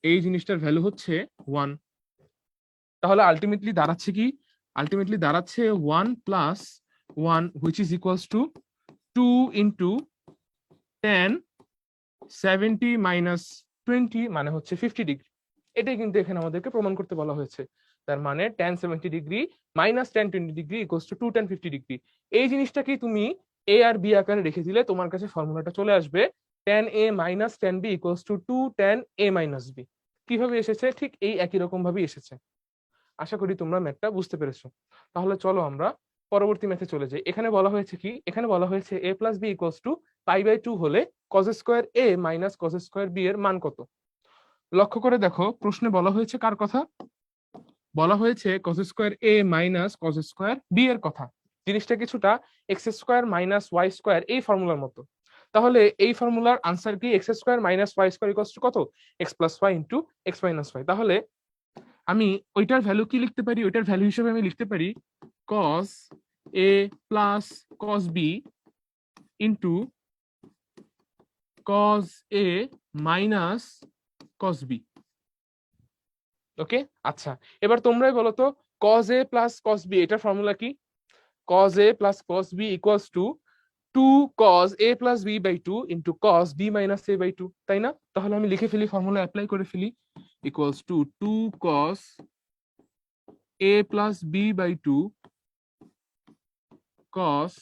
এই জিনিসটার ভ্যালু হচ্ছে 1। তাহলে আলটিমেটলি দাঁড়াচ্ছে কি, আলটিমেটলি দাঁড়াচ্ছে 1 + 1 which is equals to 2 into tan 70 - 20 মানে হচ্ছে 50 ডিগ্রি। এটাই কিন্তু এখানে আমাদেরকে প্রমাণ করতে বলা হয়েছে। তার মানে tan 70 degree minus tan 20 degree equals to 2 tan 50 degree. এই জিনিসটাকে তুমি a আর b আকারে রেখে দিলে তোমার কাছে ফর্মুলাটা চলে আসবে tan a - tan b equals to 2 tan a - b। কিভাবে এসেছে, ঠিক এই একই রকম ভাবেই এসেছে। আশা করি তোমরা ম্যাথটা বুঝতে পেরেছো। তাহলে চলো আমরা পরবর্তী ম্যাথে চলে যাই। এখানে বলা হয়েছে কি, এখানে বলা হয়েছে a plus B equals to π/2 হলে cos square a minus cos square b এর মান কত। লক্ষ্য করে দেখো প্রশ্নে বলা হয়েছে কার কথা, বলা হয়েছে cos square a minus cos square b এর কথা। জিনিসটা কিছুটা X square minus Y square এই ফর্মুলার মতো। তাহলে এই ফর্মুলার আনসার কি, X square minus Y square equals to কত, X plus Y into X minus Y. তাহলে আমি ওইটার ভ্যালু কি লিখতে পারি, ওইটার ভ্যালু হিসেবে আমি লিখতে পারি cos a plus cos b into cos a minus cos b। Okay আচ্ছা এবার তোমরাই বলো তো cos a plus cos b এটার ফর্মুলা কি, cos a plus cos b equals to 2 cos a plus b by 2 ইন্টু cos b minus a by 2, তাই না? তাহলে আমি লিখে ফেলি, ফর্মুলা অ্যাপ্লাই করে ফেলি, equals to 2 cos a plus b by 2 cos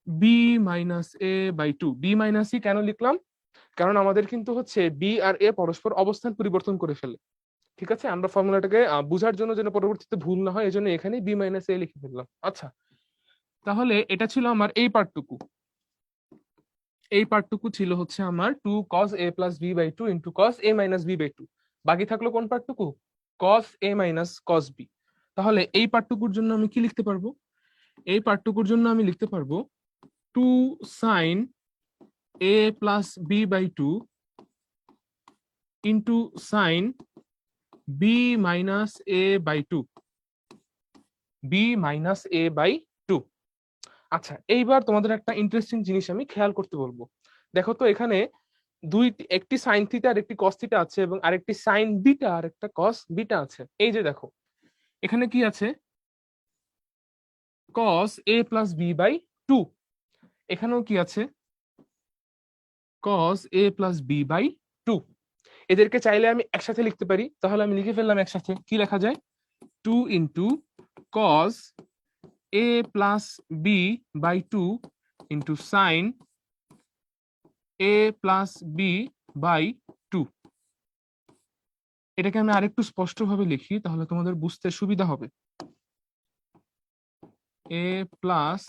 b minus a by 2। b minus e কেন লিখলাম, কারণ আমাদের কিন্তু হচ্ছে b আর a পরস্পর অবস্থান পরিবর্তন করে ফেলে। ঠিক আছে, আমরা ফর্মুলাটাকে বোঝার জন্য যেন পরবর্তীতে ভুল না হয় এজন্য এখানে b মাইনাস a লিখে ফেললাম। আচ্ছা তাহলে এটা ছিল আমার এই পার্টটুকু। এই পার্টটুকু ছিল হচ্ছে আমার 2 cos a + b/2 into cos a - b/2। বাকি থাকলো কোন পার্টটুকু? cos a - cos b। তাহলে এই পার্টটুকুর জন্য আমি কি লিখতে পারবো? এই পার্টটুকুর জন্য আমি লিখতে পারবো 2 sin a + b/2 into sin b - a/2, b - a/2। আচ্ছা, এইবার তোমাদের একটা ইন্টারেস্টিং জিনিস আমি খেয়াল করতে বলবো। দেখো তো এখানে একটি সাইন থিটা আর একটি কস থিটা আছে, এবং আরেকটি সাইন বিটা আর একটা কস বিটা আছে। এই যে দেখো এখানে কি আছে, cos a + b/2। এখানেও কি আছে, cos a + b/2। এদেরকে চাইলে আমি একসাথে লিখতে পারি, তাহলে আমি লিখে ফেললাম একসাথে। কি লেখা যায়? 2 ইন্টু cos a + b/2 into sign a + b/2। এটাকে আমি আরেকটু স্পষ্টভাবে লিখি, তাহলে তোমাদের বুঝতে সুবিধা হবে। a +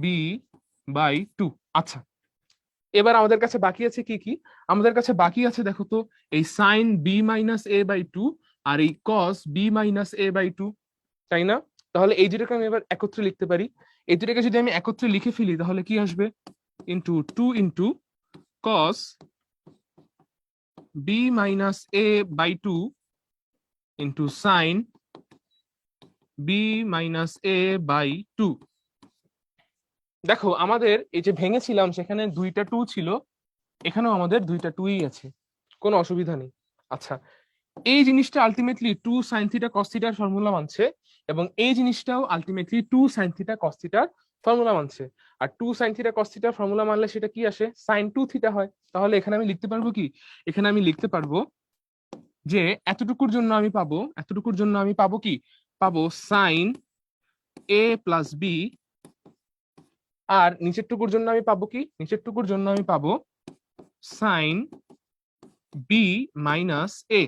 b/2। আচ্ছা, এবার আমাদের কাছে বাকি আছে কি কি? আমাদের কাছে বাকি আছে দেখো তো, এই সাইন b - a/2 আর এই cos b - a/2, তাই না? তাহলে এই দুটোকে আমি এবার একত্রে লিখতে পারি। এই দুটোকে যদি আমি একত্রে লিখে ফেলি তাহলে কি আসবে? ইন্টু 2 ইন্টু cos b - a/2 into sign b - a/2। দেখো আমাদের এই যে ভেঙেছিলাম সেখানে দুইটা টু ছিল, এখানেও আমাদের দুইটা টুই আছে, কোনো অসুবিধা নেই। আচ্ছা, এই জিনিসটা আলটিমেটলি 2 sin θ cos θ ফর্মুলা মানছে, এবং এই জিনিসটাও আলটিমেটলি 2 sin θ cos θ ফর্মুলা মানছে। আর 2 sin θ cos θ ফর্মুলা মানলে সেটা কি আসে? sin 2θ হয়। তাহলে এখানে আমি লিখতে পারবো কি? এখানে আমি লিখতে পারবো যে এতটুকুর জন্য আমি পাবো কি? পাবো সাইন a + b। আর নিচের টুকুর জন্য আমি পাবো কি? নিচের টুকুর জন্য আমি পাবো সাইন b - a।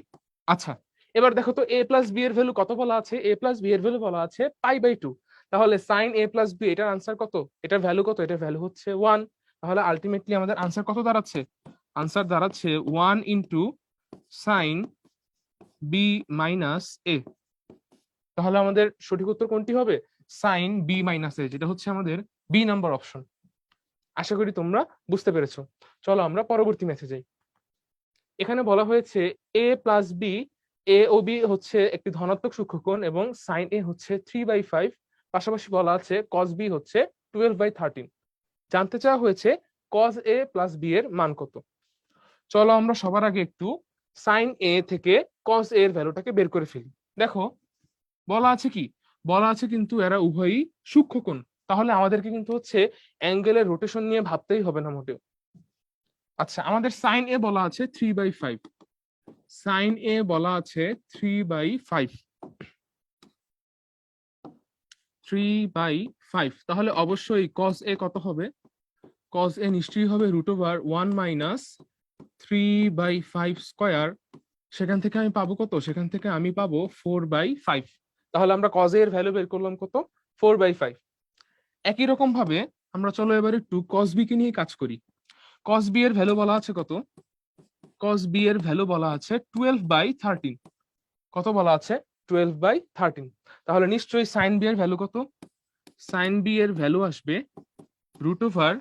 আচ্ছা, এবার দেখো তো a + b এর ভ্যালু কত বলা আছে? a + b এর ভ্যালু বলা আছে π/2। তাহলে সাইন a + b এটার আনসার কত? এটার ভ্যালু কত? এটার ভ্যালু হচ্ছে 1। তাহলে আলটিমেটলি আমাদের আনসার কত দাঁড়াচ্ছে? আনসার দাঁড়াচ্ছে 1 ইন্টু সাইন b - a। তাহলে আমাদের সঠিক উত্তর কোনটি হবে? সাইন b - a, যেটা হচ্ছে আমাদের বি নাম্বার অপশন। আশা করি তোমরা বুঝতে পেরেছো। চলো আমরা পরবর্তী ম্যাচে যাই। এখানে বলা হয়েছে a + b, এ ও বি হচ্ছে একটি ধনাত্মক সূক্ষ্মকোণ এবং সাইন এ হচ্ছে 3/5। পাশাপাশি বলা আছে cos b হচ্ছে 12/13। জানতে চাওয়া হয়েছে cos a + b এর মান কত। চলো আমরা সবার আগে একটু সাইন এ থেকে cos a এর ভ্যালুটাকে বের করে ফেলি। দেখো বলা আছে কি? বলা আছে কিন্তু এরা উভয়ই সূক্ষ্মকোণ। তাহলে আমাদেরকে কিন্তু হচ্ছে অ্যাঙ্গেলের রোটেশন নিয়ে ভাবতেই হবে না মোটেও। আচ্ছা, আমাদের সাইন এ বলা আছে 3/5। সাইন এ বলা আছে 3/5। 3/5, তাহলে অবশ্যই cos a কত হবে? cos a নিশ্চয়ই হবে √1 - 3/5 স্কয়ার। সেখান থেকে আমি পাবো কত? সেখান থেকে আমি পাবো 4/5। তাহলে আমরা cos a এর ভ্যালু বের করলাম কত? 4/5। একই রকম ভাবে আমরা চলো এবার একটু cos b কে নিয়ে কাজ করি। cos b এর ভ্যালু বলা আছে কত? cos b এর ভ্যালু বলা আছে 12/13। কত বলা আছে? 12/13। তাহলে নিশ্চয়ই সাইন বি এর ভ্যালু কত? সাইন বি এর ভ্যালু আসবে √1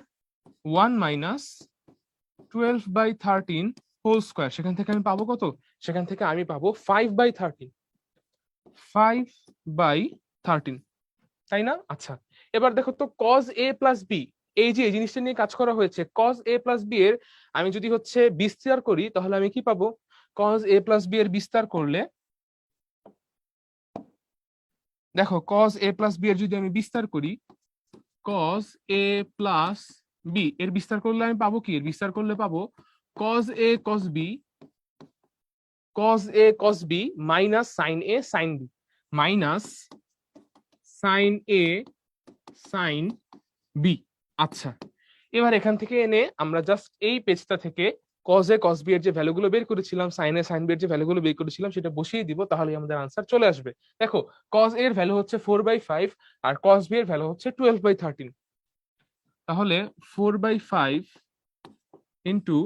- 12/13 হোল স্কয়ার। সেখান থেকে আমি পাবো কত? সেখান থেকে আমি পাবো 5/13। 5/13, তাই না? আচ্ছা, এবার দেখো তো cos a + b, এই যে এই জিনিসটা নিয়ে কাজ করা হয়েছে, cos a + b এর আমি যদি হচ্ছে বিস্তার করি তাহলে আমি কি পাবো? cos a + b এর বিস্তার করলে দেখো cos a + b এর যদি আমি বিস্তার করি, cos a + b এর বিস্তার করলে আমি পাবো কি? এর বিস্তার করলে পাবো cos a cos b, cos a cos b minus sin a sin b, minus sin a sin b। আচ্ছা, এবার এখান থেকে এনে আমরা জাস্ট এই পেজটা থেকে cos a cos b এর যে ভ্যালুগুলো বের করেছিলাম, sin a sin b এর যে ভ্যালুগুলো বের করেছিলাম সেটা বসিয়ে দিব, তাহলে আমাদের আনসার চলে আসবে। দেখো cos a এর ভ্যালু হচ্ছে 4/5 আর cos b এর ভ্যালু হচ্ছে 12/13। তাহলে 4/5 ইন্টু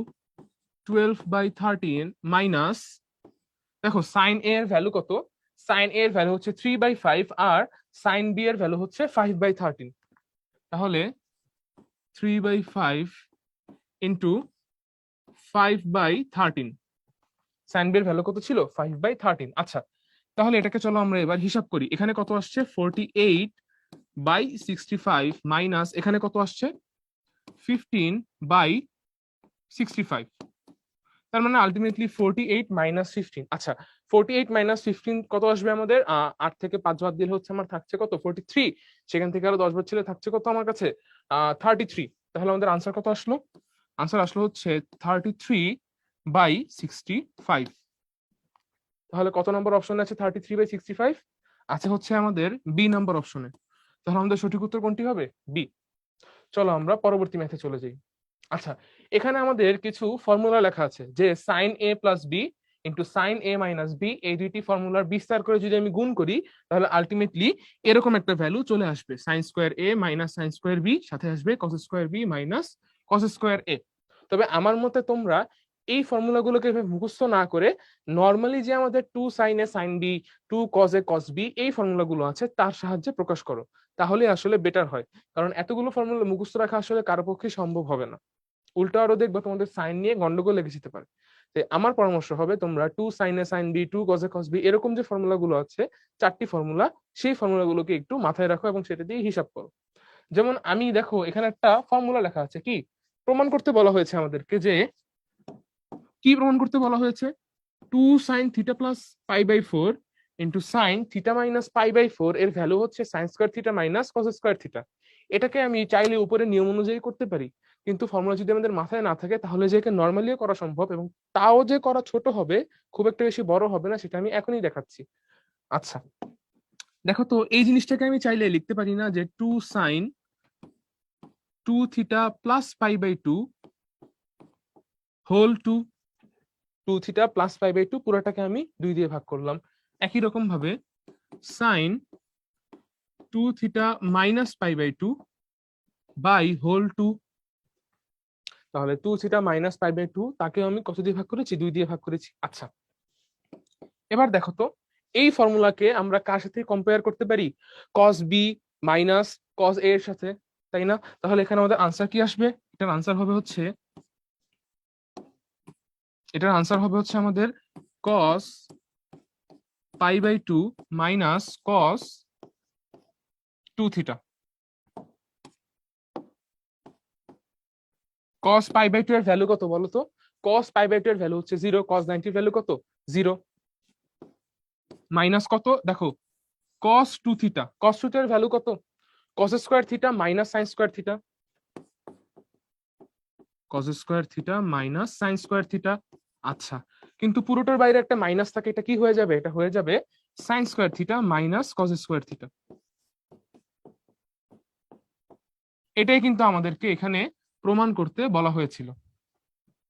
12/13 মাইনাস, দেখো সাইন এ এর ভ্যালু কত, সাইন এ এর ভ্যালু হচ্ছে 3/5 আর সাইন বি এর ভ্যালু হচ্ছে 5/13, তাহলে 3/5 ইন্টু 5/13, সাইন বি এর ভ্যালু কত ছিল 5/13। আচ্ছা, তাহলে এটাকে চলো আমরা এবার হিসাব করি। এখানে কত আসছে 48/65 মাইনাস এখানে কত আসছে 15/65, তার মানে আলটিমেটলি 48 - 15। আচ্ছা, 48 - 15 কত আসবে আমাদের? 8 থেকে 5 বাদ দিলে হচ্ছে আমার থাকছে কত 43, সেখান থেকে আরো 10 বাদ ছিল থাকছে কত আমার কাছে 33। তাহলে আমাদের আনসার কত আসলো? আনসার আসলো হচ্ছে 33/65। তাহলে কত নম্বর অপশনে আছে 33/65? আছে হচ্ছে আমাদের বি নাম্বার অপশনে। তাহলে আমাদের সঠিক উত্তর কোনটি হবে? বি। চলো আমরা পরবর্তী ম্যাথে চলে যাই। আচ্ছা, এখানে আমাদের কিছু ফর্মুলা লেখা আছে যে sign A plus B into sign A minus B, এই দুইটি ফর্মুলার বিস্তার করে যদি আমি গুণ করি তাহলে আলটিমেটলি এরকম একটা ভ্যালু চলে আসবে, sine square A minus sine square B, সাথে আসবে cos square B minus cos square A. তবে আমার মতে তোমরা এই ফর্মুলাগুলোকে মুখস্থ না করে নর্মালি যে আমাদের two sine A sine B, two cos A cos B, এই ফর্মুলাগুলো আছে তার সাহায্যে প্রকাশ করো, তাহলে আসলে বেটার হয়। কারণ এতগুলো ফর্মুলা মুখস্থ রাখা আসলে কারো পক্ষে সম্ভব হবে না। উল্টো আরো দেখবো তোমাদের সাইন নিয়ে গন্ডগোল লেগে যেতে পারে। আমার পরামর্শ হবে তোমরা two sine A sine B, two cos A cos B, এরকম যে ফর্মুলা গুলো আছে 4টি ফর্মুলা, সেই ফর্মুলা গুলোকে একটু মাথায় রাখো এবং সেটা দিয়ে হিসাব করো। যেমন আমি দেখো এখানে একটা ফর্মুলা লেখা আছে, কি প্রমাণ করতে বলা হয়েছে আমাদেরকে, যে কি প্রমাণ করতে বলা হয়েছে, 2 sin θ + π/4 into sine theta minus π/4 এর ভ্যালু হচ্ছে sine square theta minus cos square theta. এটাকে আমি চাইলে উপরে নিয়ম অনুযায়ী করতে পারি, কিন্তু ফর্মুলা যদি আমাদের মাথায় না থাকে তাহলে যে নর্মালিও করা সম্ভব, এবং তাও যে করা ছোট হবে, খুব একটা বেশি বড় হবে না, সেটা আমি এখনই দেখাচ্ছি। আচ্ছা, দেখো তো এই জিনিসটাকে আমি চাইলে লিখতে পারি না যে 2 sin 2θ + π/2 হোল 2θ + π/2 পুরোটাকে আমি 2 দিয়ে ভাগ করলাম। একই রকম ভাবে সাইন 2θ - π/2 বাই হোল 2, তাহলে 2θ - π/2 তাকে আমি কত দিয়ে ভাগ করেছি? 2 দিয়ে ভাগ করেছি। আচ্ছা, এবার দেখো তো এই ফর্মুলাকে আমরা কার সাথে কম্পেয়ার করতে পারি? কস বি মাইনাস কস এ এর সাথে, তাই না? তাহলে এখানে আমাদের আনসার কি আসবে? এটার আনসার হবে হচ্ছে, আমাদের কস π/2 মাইনাস কস 2θ। cos π/2 এর ভ্যালু কত বলো তো? cos π/2 এর ভ্যালু হচ্ছে 0, cos 90 এর ভ্যালু কত? 0, মাইনাস কত দেখো cos 2θ, cos 2θ এর ভ্যালু কত? cos square theta minus sin square theta, cos square theta minus sin square theta. আচ্ছা, কিন্তু পুরোটার বাইরে একটা মাইনাস থাকে, এটা কি হয়ে যাবে? এটা হয়ে যাবে sin square theta minus cos square theta. এটাই কিন্তু আমাদেরকে এখানে প্রমাণ করতে বলা হয়েছিল।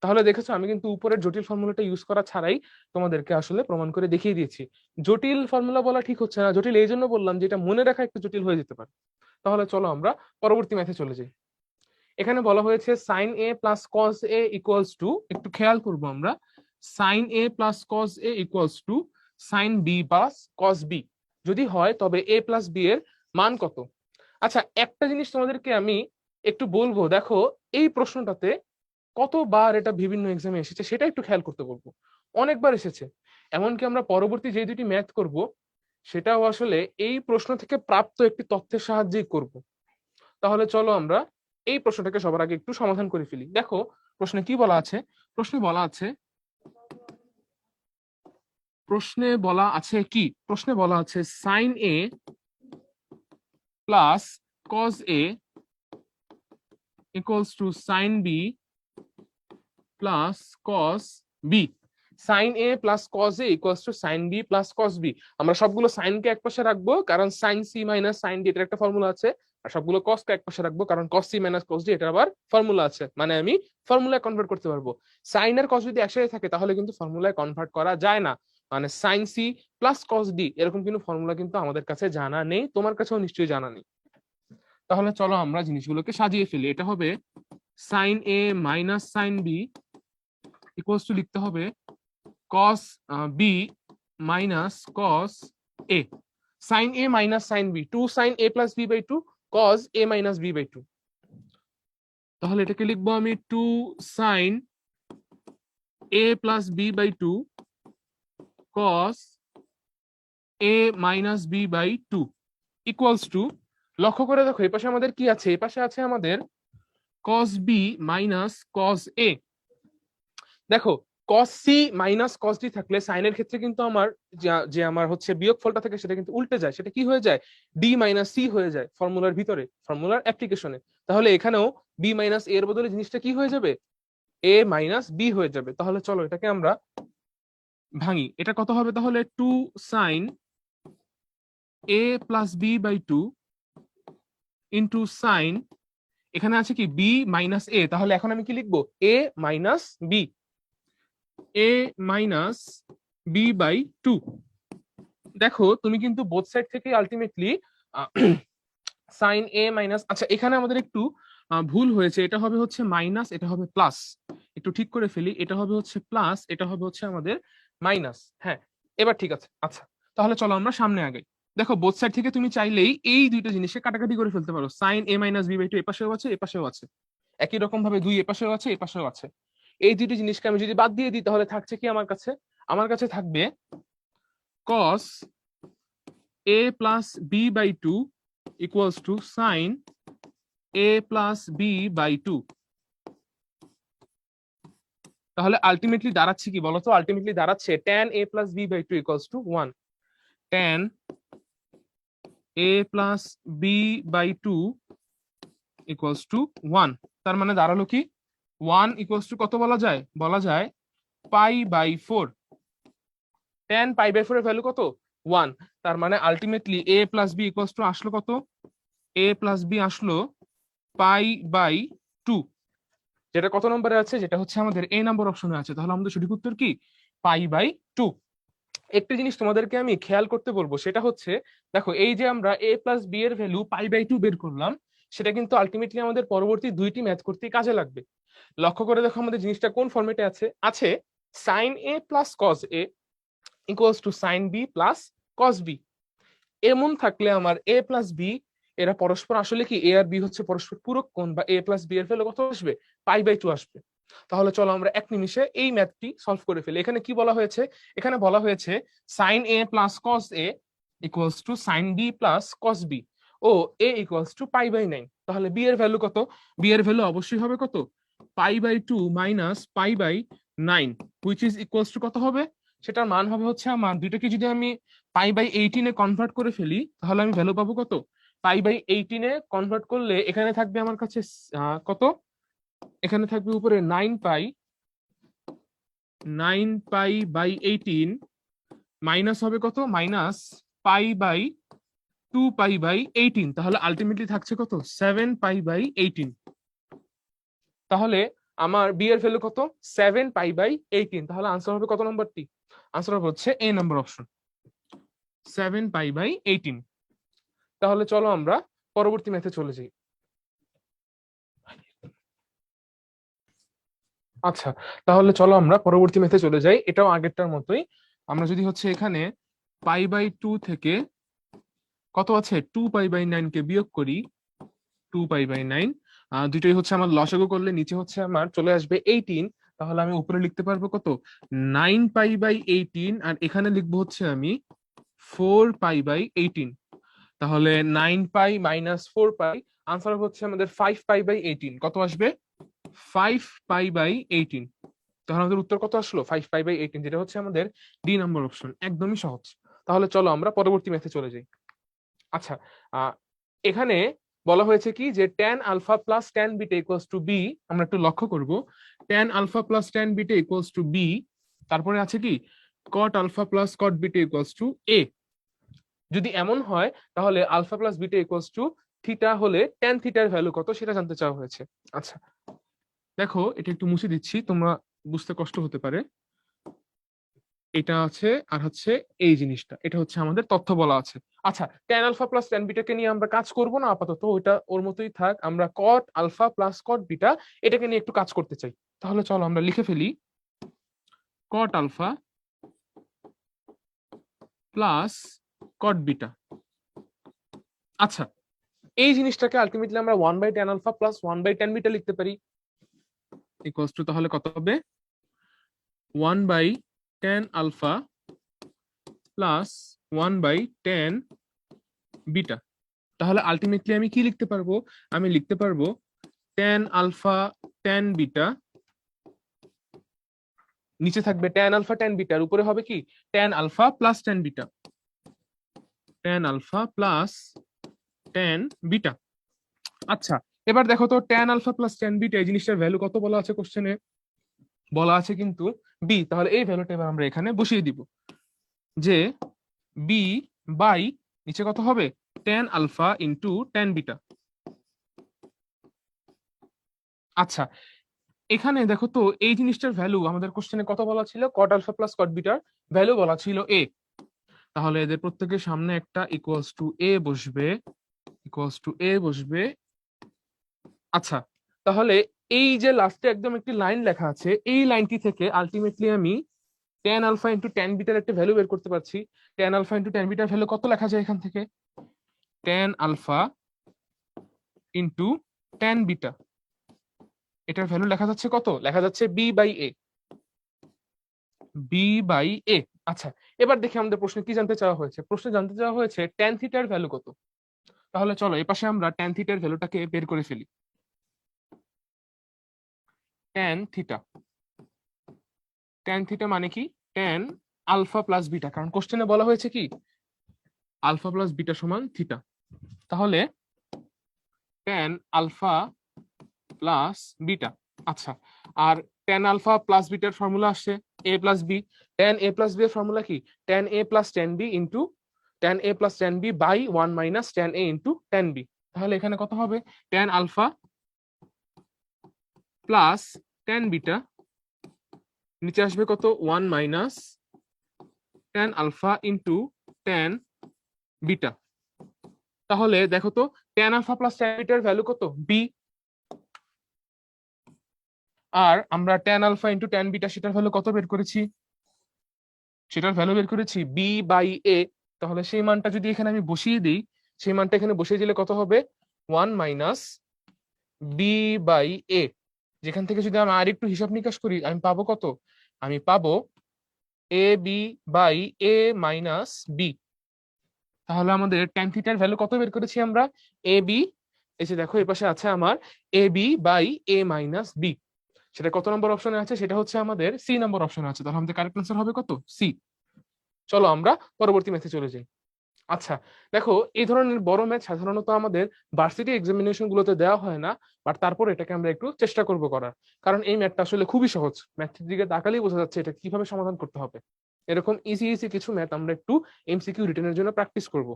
তাহলে দেখেছো আমি কিন্তু উপরের জটিল ফর্মুলাটা ইউজ করা ছাড়াই তোমাদেরকে আসলে প্রমাণ করে দেখিয়ে দিয়েছি। জটিল ফর্মুলা বলা ঠিক হচ্ছে না, জটিল এই জন্য বললাম যেটা মনে রাখা একটু জটিল হয়ে যেতে পারে। তাহলে চলো আমরা পরবর্তী ম্যাথে চলে যাই। এখানে বলা হয়েছে sine A plus cos A equals to, একটু খেয়াল করবো আমরা, sine A plus cos A equals to sine B plus cos B যদি হয় তবে এ প্লাস বি এর মান কত? আচ্ছা, একটা জিনিস তোমাদেরকে আমি একটু বলবো, দেখো এই প্রশ্নটাতে কতবার এটা বিভিন্ন এক্সামে এসেছে সেটা একটু খেয়াল করতে বলবো। অনেকবার এসেছে, এমনকি আমরা পরবর্তী যে দুটি ম্যাথ করব সেটাও আসলে এই প্রশ্ন থেকে প্রাপ্ত একটি তথ্যের সাহায্যেই করব। তাহলে চলো আমরা এই প্রশ্নটাকে সবার আগে একটু সমাধান করে ফেলি। দেখো প্রশ্নে কি বলা আছে, প্রশ্নে বলা আছে sine A plus cos A equals to sine B plus cos B. Sine A plus cos A equals to sine B plus cos B. আমরা সবগুলো সাইনকে একপাশে রাখবো কারণ sine C minus sine D এটার একটা ফর্মুলা আছে, আর সবগুলো কসকে একপাশে রাখবো কারণ cos C minus cos D এটার আবার ফর্মুলা আছে, মানে আমি ফর্মুলায় কনভার্ট করতে পারবো। সাইন আর কস যদি একসাথে থাকে তাহলে কিন্তু ফর্মুলায় কনভার্ট করা যায় না, মানে sine C plus cos D এরকম কিন্তু ফর্মুলা কিন্তু আমাদের কাছে জানা নেই, তোমার কাছেও নিশ্চয়ই জানা নেই। তাহলে চলো আমরা জিনিসগুলোকে সাজিয়ে ফেলি। এটা হবে sine A minus sine B equals to লিখতে হবে cos B minus cos A. Sine A minus sine B, 2 sine A plus B by 2 cos A minus B by 2। তাহলে এটাকে লিখবো আমি 2 sine A plus B by 2 cos A minus B by 2 equals to, লক্ষ্য করে দেখো এই পাশে আমাদের কি আছে, এই পাশে আছে আমাদের cos b minus cos a। দেখো cos c minus cos d থাকলে সাইনের ক্ষেত্রে কিন্তু আমার যে আমার হচ্ছে বিয়োগফলটা থাকে সেটা কিন্তু উল্টে যায়, সেটা কি হয়ে যায়, d মাইনাস c হয়ে যায় ফর্মুলার ভিতরে, ফর্মুলার অ্যাপ্লিকেশনে। তাহলে এখানেও b মাইনাস a এর বদলে জিনিসটা কি হয়ে যাবে, a মাইনাস b হয়ে যাবে। তাহলে চলো এটাকে আমরা ভাঙি, এটা কত হবে তাহলে 2 sine a plus b by 2 into sine, এখানে আছে কি b মাইনাস a, তাহলে এখন আমি কি লিখবো a minus b, a minus b by 2। দেখো তুমি কিন্তু বোথ সাইড থেকে আলটিমেটলি সাইন এ মাইনাস, আচ্ছা এখানে আমাদের একটু ভুল হয়েছে, এটা হবে হচ্ছে মাইনাস, এটা হবে প্লাস, একটু ঠিক করে ফেলি, এটা হবে হচ্ছে প্লাস, এটা হবে হচ্ছে আমাদের মাইনাস। হ্যাঁ এবার ঠিক আছে। আচ্ছা তাহলে চলো আমরা সামনে আগাই। দেখো বোথ সাইড থেকে তুমি চাইলেই এই দুইটা জিনিসকে কাটাকাটি করে ফেলতে পারো, sine A minus B by 2 এপাশেও আছে এপাশেও আছে, একই রকম ভাবে 2 এপাশেও আছে এপাশেও আছে। এই দুইটা জিনিসকে আমি যদি বাদ দিয়ে দিই তাহলে থাকছে কি আমার কাছে, আমার কাছে থাকবে cos a plus B by 2 equals to sine a plus B by 2। তাহলে আলটিমেটলি দাঁড়াচ্ছে কি বলতো, আলটিমেটলি দাঁড়াচ্ছে tan a plus B by 2 equals to 1, tan a plus B by 2 equals to 1। তার মানে দাঁড়ালো কি 1 ইকুয়ালস টু কত বলা যায়, বলা যায় pi by 4। tan pi by 4 এর ভ্যালু কত 1, তার মানে ultimately a plus B equals to আসলো কত, a প্লাস বি আসলো পাই বাই 2, যেটা কত নম্বরে আছে, যেটা হচ্ছে আমাদের এ নাম্বার অপশনে আছে। তাহলে আমাদের সঠিক উত্তর কি পাই বাই 2। একটা জিনিস তোমাদেরকে আমি খেয়াল করতে বলবো, সেটা হচ্ছে দেখো এই যে আমরা a প্লাস বি এর ভ্যালু পাই বাই 2 বের করলাম, সেটা কিন্তু আলটিমেটলি আমাদের পরবর্তী দুইটি ম্যাথ করতে কাজে লাগবে। লক্ষ্য করে দেখো আমাদের জিনিসটা কোন ফরম্যাটে আছে, আছে sine A plus cos A equals to sine B plus cos B. এমন থাকলে আমার এ প্লাস বি এরা পরস্পর আসলে কি, এ আর বি হচ্ছে পরস্পর পূরক কোণ, বা এ প্লাস বি এর ভ্যালু কত আসবে পাই বাই 2 আসবে। তাহলে চলো আমরা এক নিমিষে এই ম্যাথটি সলভ করে ফেলি। এখানে কি বলা হয়েছে, এখানে বলা হয়েছে sine A plus cos A equals to sine B plus cos B ও A equals to pi by 9। তাহলে বি এর ভ্যালু কত, বি এর ভ্যালু অবশ্যই হবে কত pi by 2 minus pi by 9, which is equals to কত হবে, সেটার মান হবে হচ্ছে আমার দুইটাকে যদি আমি পাই বাই 18 এ কনভার্ট করে ফেলি তাহলে আমি ভ্যালু পাবো কত, পাই বাই 18 এ কনভার্ট করলে এখানে থাকবে আমার কাছে কত, এখানে থাকবে উপরে 9 পাই, 9 পাই বাই 18 মাইনাস হবে কত, minus pi by 2 pi by 18, তাহলে আলটিমেটলি থাকছে কত 7 পাই বাই 18। তাহলে আমার বি এর ভ্যালু কত 7 পাই বাই 18, তাহলে আনসার হবে কত নম্বরটি, আনসার হবে হচ্ছে এ নাম্বার অপশন 7 পাই বাই 18। তাহলে চলো আমরা পরবর্তী ম্যাথে চলে যাই। আচ্ছা তাহলে চলো আমরা পরবর্তী ম্যাথে চলে যাই, এটাও আগেরটার মতোই। আমরা যদি হচ্ছে এখানে পাই বাই 2 থেকে কত আছে 2 পাই বাই 9 কে বিয়োগ করি, 2 পাই বাই 9 দুটোই হচ্ছে আমার লসাগু করলে নিচে হচ্ছে আমার চলে আসবে 18। তাহলে আমি উপরে লিখতে পারবো কত 9 পাই বাই 18, আর এখানে লিখবো হচ্ছে আমি 4 পাই বাই 18। তাহলে 9 পাই মাইনাস 4 পাই, আনসার হচ্ছে আমাদের 5 পাই বাই 18, কত আসবে 5 পাই বাই 18। তাহলে আমাদের উত্তর কত আসলো 5 পাই বাই 18, যেটা হচ্ছে আমাদের ডি নাম্বার অপশন, একদমই সহজ। তাহলে চলো আমরা পরবর্তী ম্যাথে চলে যাই। আচ্ছা এখানে বলা হয়েছে কি যে tan alpha plus tan beta equals to B, আমরা একটু লক্ষ্য করব tan alpha plus tan beta equals to B, তারপরে আছে কি cot alpha plus cot beta equals to A. যদি এমন হয় তাহলে alpha plus beta equals to theta হলে tan থিটার ভ্যালু কত সেটা জানতে চাওয়া হয়েছে। আচ্ছা দেখো এটা একটু মুছে দিচ্ছি, তোমরা বুঝতে কষ্ট হতে পারে। এটা আছে আর হচ্ছে এই জিনিসটা, এটা হচ্ছে আমাদের তথ্য বলা আছে। আচ্ছা, ট্যান আলফা প্লাস ট্যান বিটাকে নিয়ে আমরা কাজ করব না আপাতত, ওইটা ওর মতোই থাক। আমরা cot alpha plus cot beta এটাকে নিয়ে একটু কাজ করতে চাই। তাহলে চলো আমরা লিখে ফেলি cot alpha plus cot beta. আচ্ছা, এই জিনিসটাকে আলটিমেটলি আমরা 1/tan alpha plus 1/tan beta লিখতে পারি, ইকুয়ালস টু তাহলে কত হবে 1/tan alpha plus 1/tan beta. তাহলে আলটিমেটলি আমি কি লিখতে পারবো? আমি লিখতে পারবো tan আলফা tan বিটা, নিচে থাকবে tan আলফা tan বিটার উপরে হবে কি tan alpha plus tan beta, tan alpha plus tan beta. আচ্ছা, এবার দেখো তো tan alpha plus tan beta এই জিনিসটার ভ্যালু কত বলা আছে কোশ্চেনে? বলা আছে কিন্তু বি। তাহলে এই ভ্যালুটা এবার আমরা এখানে বসিয়ে দিব যে বি বাই নিচে কত হবে tan alpha into tan beta. আচ্ছা, এখানে দেখো তো এই জিনিসটার ভ্যালু আমাদের কোশ্চেনে কত বলা ছিল? কট আলফা প্লাস কট বিটার ভ্যালু বলা ছিল এ। তাহলে এদের প্রত্যেকের সামনে একটা ইকুয়ালস টু এ বসবে, ইকুয়ালস টু এ বসবে। আচ্ছা, তাহলে এই যে লাস্টে একদম একটি লাইন লেখা আছে, এই লাইনটি থেকে আলটিমেটলি আমি tan আলফা ইন্টু tan বিটার একটা ভ্যালু বের করতে পারছি। tan আলফা ইন্টু tan বিটার ভ্যালু কত লেখা যায় এখান থেকে? tan alpha into tan beta, এটার ভ্যালু লেখা যাচ্ছে কত? লেখা যাচ্ছে B by A, B by A. আচ্ছা, এবার দেখি আমাদের প্রশ্নে কি জানতে চাওয়া হয়েছে। প্রশ্নে জানতে চাওয়া হয়েছে tan থিটার ভ্যালু কত। তাহলে চলো এপাশে আমরা tan থিটার ভ্যালুটাকে বের করে ফেলি। tan থিটা, tan থিটা মানে কি? tan আলফা প্লাস বিটা, কারণ কোশ্চেনে বলা হয়েছে কি আলফা প্লাস বিটা সমান থিটা। তাহলে tan আলফা প্লাস বিটা। আচ্ছা, আর tan আলফা প্লাস বিটার ফর্মুলা আসছে a plus B. tan a plus B এর ফর্মুলা কি? tan a plus tan b into tan a plus tan b by 1 minus tan a into tan b। তাহলে এখানে কত হবে? tan alpha plus tan beta, নিচে আসবে কত 1 minus tan alpha into tan beta. তাহলে দেখো তো tan আলফা প্লাস tan বিটার ভ্যালু কত? বি। আর আমরা tan alpha into tan beta সেটার ভ্যালু কত বের করেছি? সেটার ভ্যালু বের করেছি বি বাই এ। তাহলে সেই মানটা যদি এখানে আমি বসিয়ে দিই, সেই মানটা এখানে বসিয়ে দিলে কত হবে? 1 মাইনাস বি বাই এ। যেখান থেকে যদি আমি আর একটু হিসাব নিকাশ করি আমি পাবো কত? আমি পাবো A B by A minus B. তাহলে আমাদের tan থিটার ভ্যালু কত বের করেছি আমরা? এ বি, এই যে দেখো এই পাশে আছে আমার A B by A minus B. সেটা কত নম্বর অপশনে আছে? সেটা হচ্ছে আমাদের সি নম্বর অপশনে আছে। তাহলে আমাদের কারেক্ট আনসার হবে কত? সি। চলো আমরা পরবর্তী ম্যাথে চলে যাই। আচ্ছা, দেখো এই ধরনের বড় ম্যাথ সাধারণত আমাদের ভার্সিটি এক্সামিনেশন গুলোতে দেওয়া হয় না, বাট তারপর এটাকে আমরা একটু চেষ্টা করব করার, কারণ এই ম্যাথটা আসলে খুবই সহজ। ম্যাথের দিকে তাকালেই বোঝা যাচ্ছে এটা কিভাবে সমাধান করতে হবে। এরকম ইজি ইজি কিছু ম্যাথ আমরা একটু এমসিকিউ রিটেনের জন্য প্র্যাকটিস করব।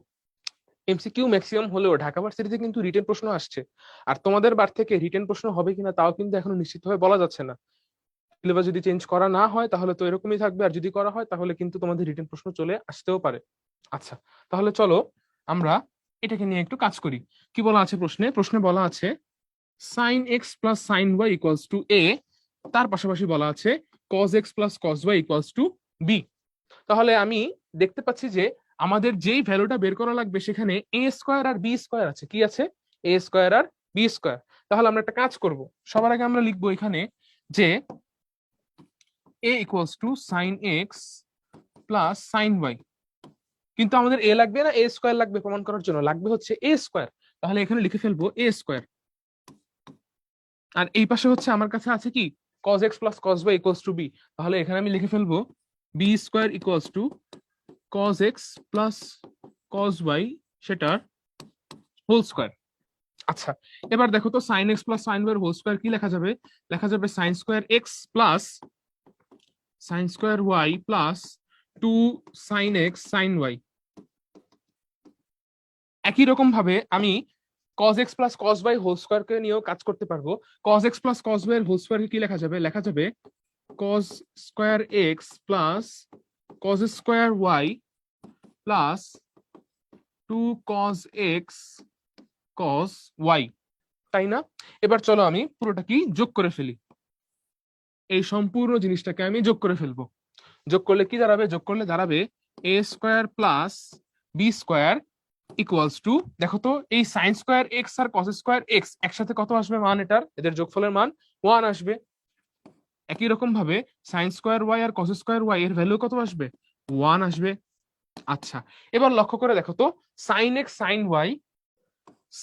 এমসিকিউ ম্যাক্সিমাম হলেও ঢাকা ভার্সিটিতে কিন্তু রিটেন প্রশ্ন আসছে, আর তোমাদের বার থেকে রিটেন প্রশ্ন হবে কিনা তাও কিন্তু এখনো নিশ্চিতভাবে বলা যাচ্ছে না। সিলেবাস যদি চেঞ্জ করা না হয় তাহলে তো এরকমই থাকবে, আর যদি করা হয় তাহলে কিন্তু তোমাদের রিটেন প্রশ্ন চলে আসতেও পারে। আচ্ছা, তাহলে চলো আমরা এটাকে নিয়ে একটু কাজ করি। কি বলা আছে প্রশ্নে? প্রশ্নে বলা আছে sine X plus sine Y equals to A, তার পাশাপাশি বলা আছে cos X plus cos Y equals to B. তাহলে আমি দেখতে পাচ্ছি যে আমাদের যেই ভ্যালুটা বের করা লাগবে সেখানে এ স্কোয়ার আর বি স্কোয়ার আছে। কি আছে? এ স্কোয়ার আর বি স্কোয়ার। তাহলে আমরা একটা কাজ করব, সবার আগে আমরা লিখবো এখানে যে A equals to sine X plus sine Y. কিন্তু আমাদের এ লাগবে না এ স্কোয়ার লাগবে প্রমাণ করার জন্য, লাগবে হচ্ছে এ স্কোয়ার। তাহলে এখানে লিখে ফেলবো এ স্কোয়ার। আর এই পাশে হচ্ছে আমার কাছে আছে কি cos x plus cos y equals to B. তাহলে এখানে আমি লিখে ফেলবো B square equals to cos x plus cos y সেটার হোল স্কোয়ার। আচ্ছা, এবার দেখো তো sine X plus sine Y whole square কি লেখা যাবে? লেখা যাবে sine square X plus sine square Y plus 2 sine X sine Y. একই রকম ভাবে আমি cos x plus cos y whole square কে নিয়েও কাজ করতে পারবো। cos x plus cos y এর হোল স্কোয়ার কি লেখা যাবে? লেখা যাবে cos square x plus cos square Y plus 2 cos x cos y, তাই না? এবার চলো আমি পুরোটা কি যোগ করে ফেলি, এই সম্পূর্ণ জিনিসটাকে আমি যোগ করে ফেলবো। যোগ করলে কি দাঁড়াবে? যোগ করলে দাঁড়াবে a square plus B square equals to, দেখো তো এই সাইন স্কোয়ার এক্স আর কস স্কোয়ার এক্স একসাথে কত আসবে মান, এটার এদের যোগফলের মান 1 আসবে। একই রকম ভাবে সাইন স্কোয়ার ওয়াই আর কস স্কোয়ার ওয়াই এর ভ্যালু কত আসবে? 1 আসবে। আচ্ছা, এবার লক্ষ্য করে দেখো তো, sine X sine Y,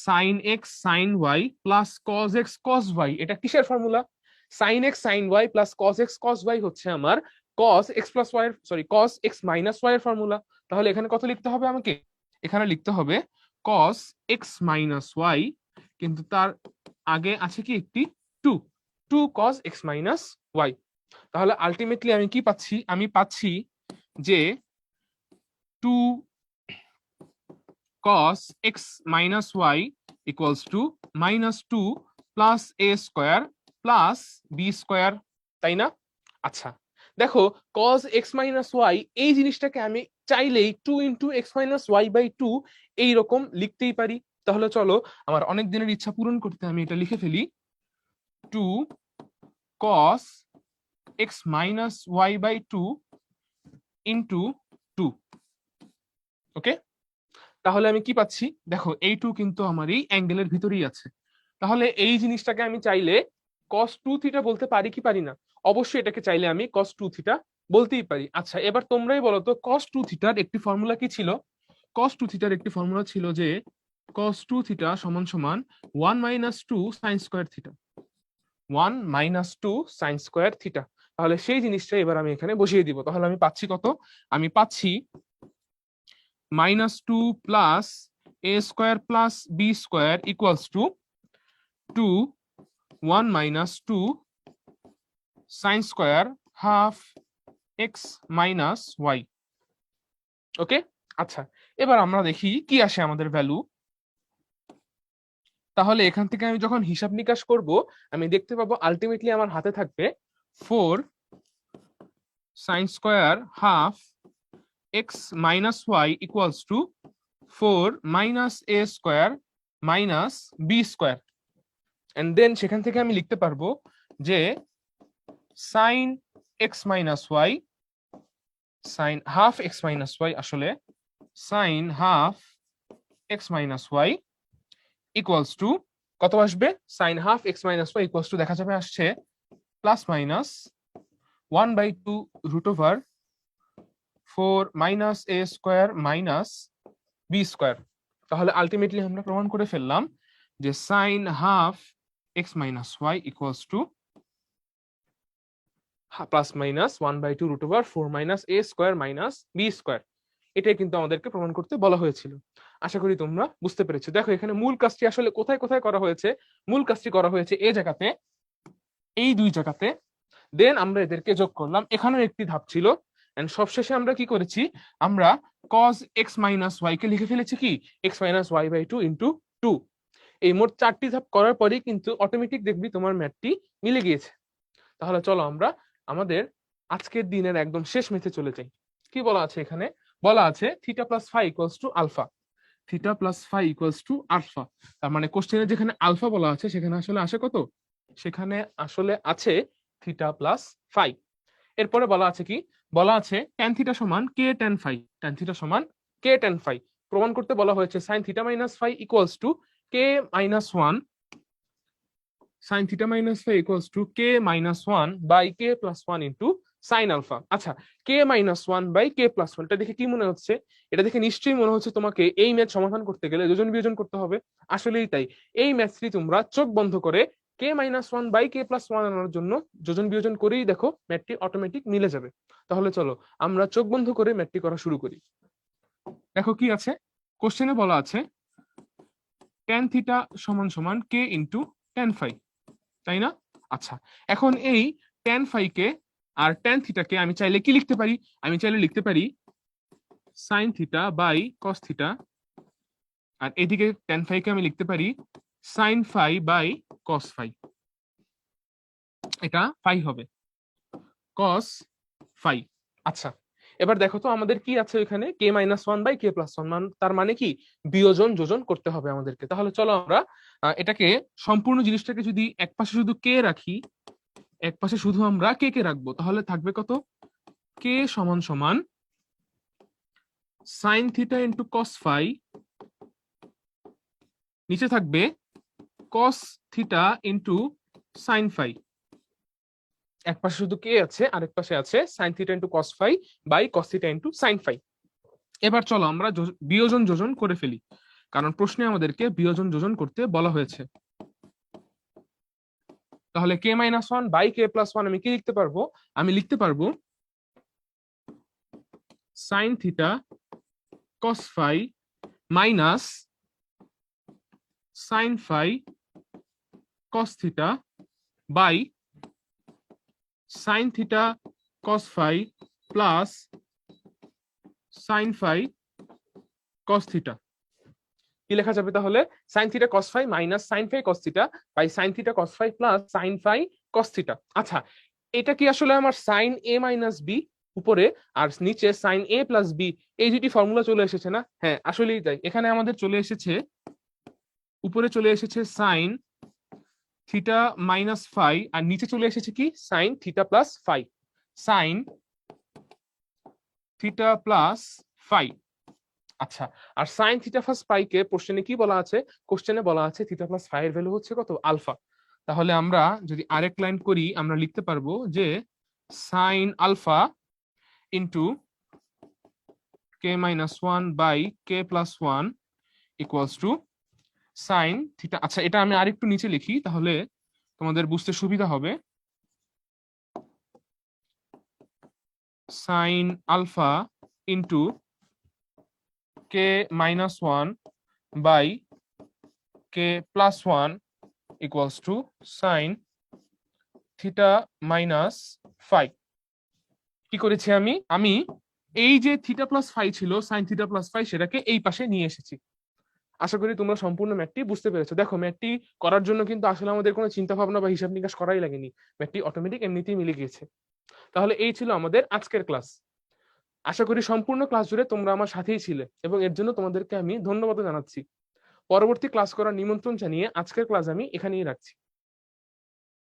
sine X sine Y plus cos X cos Y, এটা কিসের formula? Sine X sine Y plus cos X cos Y হচ্ছে আমার cos X plus Y, sorry cos X minus Y এর formula. তাহলে এখানে কত লিখতে হবে আমাকে? এখানে লিখতে হবে কস এক্স মাইনাস ওয়াই, কিন্তু তার আগে আছে কি একটি 2, 2 cos x মাইনাস ওয়াই। তাহলে আলটিমেটলি আমি কি পাচ্ছি? আমি পাচ্ছি যে 2 cos x minus y equals to minus 2 plus a square plus b square, তাই না? আচ্ছা, দেখো cos x minus y এই জিনিসটাকে আমি চাইলেই 2 into x minus y by 2 এইরকম লিখতেই পারি। তাহলে চলো আমার অনেক দিনের ইচ্ছা পূরণ করতে আমি এটা লিখে ফেলি, 2 cos x minus y by 2 into 2। ওকে, তাহলে আমি কি পাচ্ছি? দেখো এই 2 কিন্তু আমার এই অ্যাঙ্গেলের ভিতরেই আছে। তাহলে এই জিনিসটাকে আমি চাইলে cos 2 থিটা বলতে পারি কি পারি না? অবশ্যই এটাকে চাইলে আমি cos 2 থিটা বলতেই পারি। আচ্ছা, এবার তোমরাই বলো তো cos 2 থিটার একটি ফর্মুলা কি ছিল? cos 2 থিটার একটি ফর্মুলা ছিল যে cos 2 থিটা সমান সমান 1 minus 2 sin square theta, 1 minus 2 sin square theta. তাহলে সেই জিনিসটা এবার আমি এখানে বসিয়ে দিব। তাহলে আমি পাচ্ছি কত? আমি পাচ্ছি minus 2 plus a square plus b square equals to 2 1 minus 2 sin square half x minus y। ওকে, আচ্ছা, এবার আমরা দেখি কি আসে আমাদের ভ্যালু। তাহলে এখান থেকে আমি যখন হিসাব নিকাশ করব আমি দেখতে পাবো আলটিমেটলি আমার হাতে থাকবে 4 sin square half x minus y equals to 4 minus a square minus b square, and then সেখান থেকে আমি লিখতে পারবো যে sin x minus y, sin half x minus y, আসলে sin half x minus y equals to কত আসবে? sin half x minus y equals to দেখা যাবে আসছে plus minus 1 by 2 root over 4 minus a square minus b square। তাহলে ultimately আমরা প্রমাণ করে ফেললাম যে sin half x minus y equals to plus minus 1 by 2 root over 4 minus a square minus b square। এটাই কিন্তু আমাদেরকে প্রমাণ করতে বলা হয়েছিল। আশা করি তোমরা বুঝতে পেরেছো। দেখো এখানে মূল কাজটি আসলে কোথায় কোথায় করা হয়েছে? মূল কাজটি করা হয়েছে এই জায়গাতে, এই দুই জায়গাতে, দেন আমরা এদেরকে যোগ করলাম। এখানেও একটি ধাপ ছিল, এন্ড সবশেষে আমরা কি করেছি? আমরা cos x minus y কে লিখে ফেলেছি কি x minus y by 2 into 2। এই মোট 4টি ধাপ করার পরেই কিন্তু অটোমেটিক দেখবি তোমার ম্যাথটি মিলে গিয়েছে। তাহলে চলো আমরা আমাদের আজকের দিনের একদম শেষ মেথে চলে যাই। কি বলা আছে এখানে? বলা আছে theta plus phi equals to alpha, theta plus phi equals to alpha. তার মানে কোশ্চেনে যেখানে আলফা বলা আছে সেখানে আসলে আসে কত? সেখানে আসলে আছে থিটা প্লাস ফাই। এরপরে বলা আছে কি? বলা আছে tan থিটা সমান K tan phi, tan theta সমান কে tan ফাই। প্রমাণ করতে বলা হয়েছে sin theta minus phi equals to K minus 1, sin theta minus phi equals to k minus 1 by k plus 1 into sin alpha। আচ্ছা, k minus 1 by k plus 1 এটা দেখে কি মনে হচ্ছে? এটা দেখে নিশ্চয়ই মনে হচ্ছে তোমাকে এই ম্যাথ সমাধান করতে গেলে যোজন বিয়োজন করতে হবে। আসলেই তাই, এই ম্যাথটি তোমরা চোখ বন্ধ করে k minus 1 by k plus 1 আনার জন্য যোজন বিয়োজন করেই দেখো ম্যাথটি অটোমেটিক মিলে যাবে। তাহলে চলো আমরা চোখ বন্ধ করে ম্যাথটি করা শুরু করি। দেখো কি আছে কোশ্চেনে, বলা আছে tan থিটা সমান সমান k ইনটু tan ফাই, তাই না? আচ্ছা, এখন এই tan ফাই কে আর tan থিটা কে আমি চাইলে কি লিখতে পারি? আমি চাইলে লিখতে পারি sin theta by cos theta, আর এদিকে tan ফাই কে আমি লিখতে পারি sin phi by cos phi. এটা ফাই হবে cos ফাই। আচ্ছা, এবার দেখো তো আমাদের কি আছে এখানে, K minus one by K plus one, তার মানে কি বিয়োজন যোজন করতে হবে আমাদেরকে। তাহলে চলো আমরা এটাকে সম্পূর্ণ জিনিসটাকে যদি এক পাশে শুধু কে রাখি, এক পাশে শুধু আমরা কে কে রাখবো, তাহলে থাকবে কত, কে সমান সমান sine theta into cos phi, নিচে থাকবে cos theta into sine phi. এক পাশে শুধু কে আছে, আরেক পাশে আছে sine theta into cos phi by cos theta into sine phi. এবার চলো আমরা বিয়োজন যোজন করে ফেলি, কারণ প্রশ্নে আমাদেরকে বিয়োজন যোজন করতে বলা হয়েছে। তাহলে K minus one by K plus one আমি কি লিখতে পারবো, আমি লিখতে পারবো sine theta cos phi minus sine phi cos theta by sine theta cos phi plus sine phi cos theta. কি লেখা যাবে তাহলে, sine theta cos phi minus sine phi cos theta by sine theta cos phi plus sine phi cos theta. আচ্ছা, এটা কি আসলে আমার sign A minus B উপরে আর নিচে সাইন এ প্লাস বি, এই দুটি ফর্মুলা চলে এসেছে না? হ্যাঁ আসলেই তাই, এখানে আমাদের চলে এসেছে, উপরে চলে এসেছে সাইন থিটা মাইনাস ফাই আর নিচে চলে এসেছে কি sine theta plus phi, sine theta plus phi. আচ্ছা, আর সাইন থিটা প্লাস ফাই কে কোশ্চেনে কি বলা আছে, কোশ্চেনে বলা আছে থিটা প্লাস ফাই এর ভ্যালু হচ্ছে কত, আলফা। তাহলে আমরা যদি আরেক লাইন করি, আমরা লিখতে পারবো যে sine alpha into K minus one by K plus one equals to sine theta. আচ্ছা, এটা আমি আরেকটু নিচে লিখি তাহলে তোমাদের বুঝতে সুবিধা হবে। Sine alpha into K minus one by K plus one equals to sine theta minus phi. কি করেছি আমি, আমি এই যে থিটা প্লাস ফাই ছিল, সাইন থিটা প্লাস ফাই, সেটাকে এই পাশে নিয়ে এসেছি। আশা করি তোমরা সম্পূর্ণ ম্যাথটি বুঝতে পেরেছো। দেখো ম্যাথটি করার জন্য কিন্তু আসলে আমাদের কোনো চিন্তা ভাবনা বা হিসাব নিকাশ করাই লাগেনি, ম্যাথটি অটোমেটিক এমনিতেই মিলে গিয়েছে। তাহলে এই ছিল আমাদের আজকের ক্লাস। আশা করি সম্পূর্ণ ক্লাস জুড়ে তোমরা আমার সাথেই ছিলে এবং এর জন্য তোমাদেরকে আমি ধন্যবাদ জানাচ্ছি। পরবর্তী ক্লাস করার নিমন্ত্রণ জানিয়ে আজকের ক্লাস আমি এখানেই রাখছি।